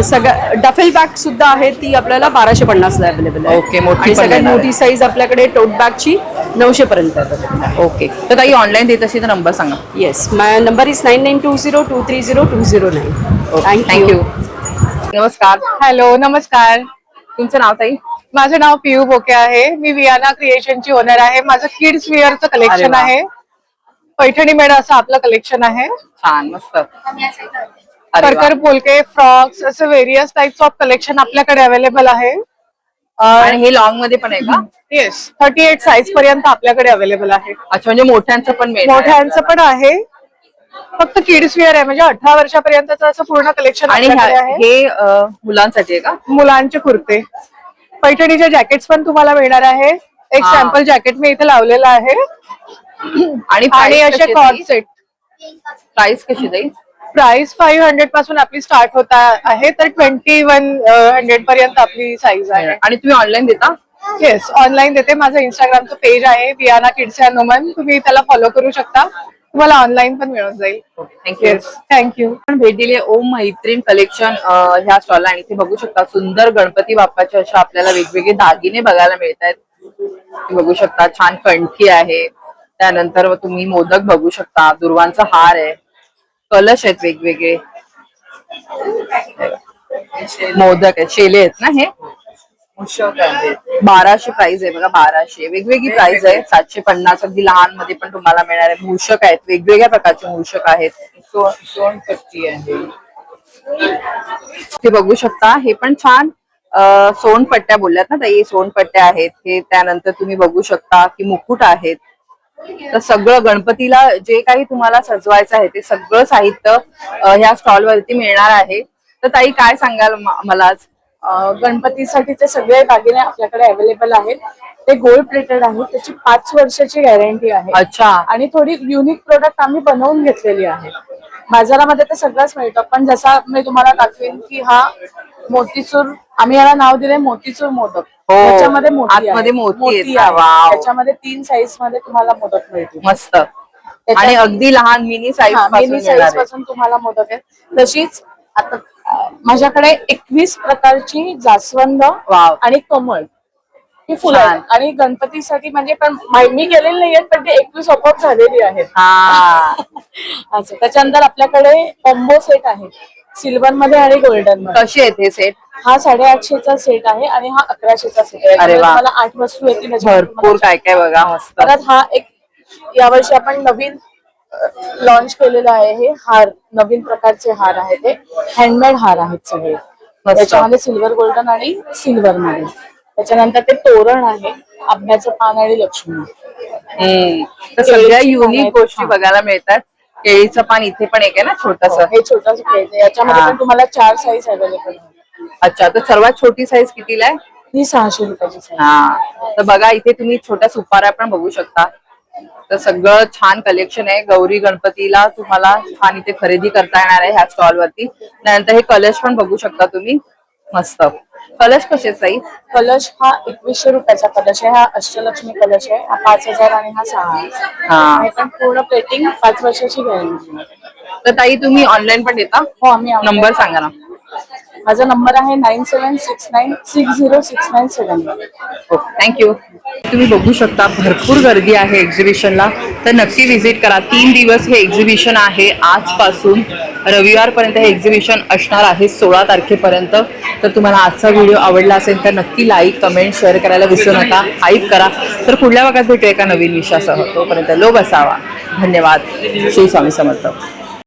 सगळ्या डफेल बॅग सुद्धा आहे, ती आपल्याला 1250 ला अवेलेबल आहे. ओके, मोठी आणि पण सगळ्यात मिळणार मोठी साईज आपल्याकडे टोट बॅगची 900 पर्यंत आहे. ओके. तर ताई ऑनलाईन देत असेल तर नंबर सांगा. Yes, my number is 9920230209. Thank you. नमस्कार. हॅलो, नमस्कार. तुमचं नाव ताई? माझं नाव पियू बोके आहे. मी वियाना क्रिएशनची ओनर आहे. माझं किड्स वेअरचं अरे कलेक्शन वा. आहे. पैठणी मेड असं आपलं कलेक्शन आहे. छान, मस्त. परकर पोलके, फ्रॉक्स, असं व्हेरियस टाइप्स ऑफ कलेक्शन आपल्याकडे अवेलेबल आहे. आणि हे लॉंग मध्ये पण आहे का? येस, 38 साईज पर्यंत आपल्याकडे अवेलेबल आहे. अच्छा, म्हणजे मोठ्यांचं पण मिळेल? मोठ्यांचं पण आहे. फक्त किड्स वेअर आहे, म्हणजे 18 वर्षापर्यंतचं असं पूर्ण कलेक्शन आणि आपल्याकडे आहे. हे मुलांसाठी आहे का? मुलांचे कुर्ते, पैठणीचे जॅकेट्स पण तुम्हाला मिळणार आहे. एक हा. सॅम्पल जॅकेट मी इथे लावलेलं आहे. आणि असे कॉर्ड सेट. प्राइस कशी जाईल? प्राइस 500 पासून आपली स्टार्ट होता आहे, तर 2100 पर्यंत आपली साईज आहे. आणि तुम्ही ऑनलाईन देता? येस, ऑनलाईन देते. माझं इंस्टाग्रामचं पेज आहे वियाना किड्स अँड वुमन, तुम्ही त्याला फॉलो करू शकता. तुम्हाला ऑनलाईन पण मिळून जाईल. थँक्यू. थँक्यू. पण भेट दिली ओम मैत्रीण कलेक्शन ह्या स्टॉलला. आणि इथे बघू शकता सुंदर गणपती बाप्पाचे अशा आपल्याला वेगवेगळे दागिने बघायला मिळत आहेत. बघू शकता छान कंठी आहे, त्यानंतर तुम्ही मोदक बघू शकता, दुर्वांचा हार आहे, कलश आहेत वेगवेगळे, मोदक आहेत, शेले आहेत ना. हे 1200 प्राइस आहे बघा. 1200 वेगवेगळी प्राइस आहे. 750 अगदी लहान मध्ये पण तुम्हाला मिळणार आहे. मूषक आहेत, वेगवेगळ्या प्रकारचे मूषक आहेत. सोनपट्टी आहे, ते बघू शकता. हे पण छान सोनपट्ट्या बोलल्यात ना ताई, सोनपट्ट्या आहेत हे, त्यानंतर तुम्ही बघू शकता की मुकुट आहेत. तर सगळं गणपतीला जे काही तुम्हाला सजवायचं आहे ते सगळं साहित्य ह्या स्टॉल वरती मिळणार आहे. तर ताई काय सांगाल मला आज? गणपतीसाठीचे सगळे दागिने आपल्याकडे अवेलेबल आहेत. ते गोल्ड प्लेटेड आहेत, त्याची 5 वर्षाची गॅरंटी आहे. अच्छा. आणि थोडी युनिक प्रोडक्ट आम्ही बनवून घेतलेली आहे. बाजारामध्ये तर सगळंच मिळतं, पण जसा मी तुम्हाला दाखवेन की हा मोतीचूर, आम्ही याला नाव दिले मोतीचूर मोदक. त्याच्यामध्ये आतमध्ये मोती आहेत. वाव. त्याच्यामध्ये 3 साईज मध्ये तुम्हाला मोदक मिळतील. मस्त. आणि अगदी लहान मिनी साईज पासून तुम्हाला मोदक आहेत. तशीच आता माझ्याकडे 21 प्रकारची जास्वंद आणि कमळ ही फुलं आहेत. आणि गणपतीसाठी म्हणजे पण मी केलेली नाहीये, पण ते 21 आपोआप झालेली आहेत. असं त्याच्यानंतर आपल्याकडे कॉम्बो सेट आहे सिल्वर मध्ये आणि गोल्डन मध्ये. कसे आहेत हे सेट? हा 850चा सेट आहे आणि हा 1100चा सेट आहे. अरे वा. मला 8 वस्तू येतील. भरपूर काय काय बघा. मस्त. परत हा एक यावर्षी आपण नवीन लॉन्च केलेला आहे. हे हार नवीन प्रकारचे हार आहेत, ते हँडमेड हार आहेत सगळे. त्याच्यामध्ये सिल्वर गोल्डन आणि सिल्वर मध्ये. त्याच्यानंतर ते तोरण आहे आंब्याचं पान आणि लक्ष्मी. तर सगळ्या युनिक गोष्टी बघायला मिळतात. केळीचं पान इथे पण एक आहे ना छोटस. हे छोटस केळी. याच्यामध्ये पण तुम्हाला 4 साईज अवेलेबल आहे. अच्छा. तर सर्वात छोटी साईज कितीला आहे? ही 600 रुपयाची साईज. हा. तर बघा इथे तुम्ही छोट्या सुपाऱ्या पण बघू शकता. तर सगळं छान कलेक्शन आहे. गौरी गणपतीला तुम्हाला छान इथे खरेदी करता येणार आहे ह्या स्टॉल वरती. त्यानंतर हे कलश पण बघू शकता तुम्ही. मस्त. कलश कसे ताई? कलश हा 2100 रुपयाचा कलश आहे. हा अष्टलक्ष्मी कलश आहे. हा 5000 आणि हा 6000. पण पूर्ण प्लेटिंग 5 वर्षाची गॅरंटी. तर ताई तुम्ही ऑनलाईन पण देता? हो, आम्ही नंबर सांगा ना. माझा नंबर आहे 9769606971. थँक्यू. तुम्ही बघू शकता भरपूर गर्दी आहे एक्झिबिशनला. तर नक्की व्हिजिट करा. 3 दिवस हे एक्झिबिशन आहे. आजपासून रविवारपर्यंत हे एक्झिबिशन असणार आहे 16 तारखेपर्यंत. तर तुम्हाला आजचा व्हिडिओ आवडला असेल तर नक्की लाईक कमेंट शेअर करायला विसरू नका. हाईप करा. तर पुढल्या भागात भेटूया एका नवीन विषयासह. तोपर्यंत लोक असावा. धन्यवाद. श्री स्वामी समर्थ.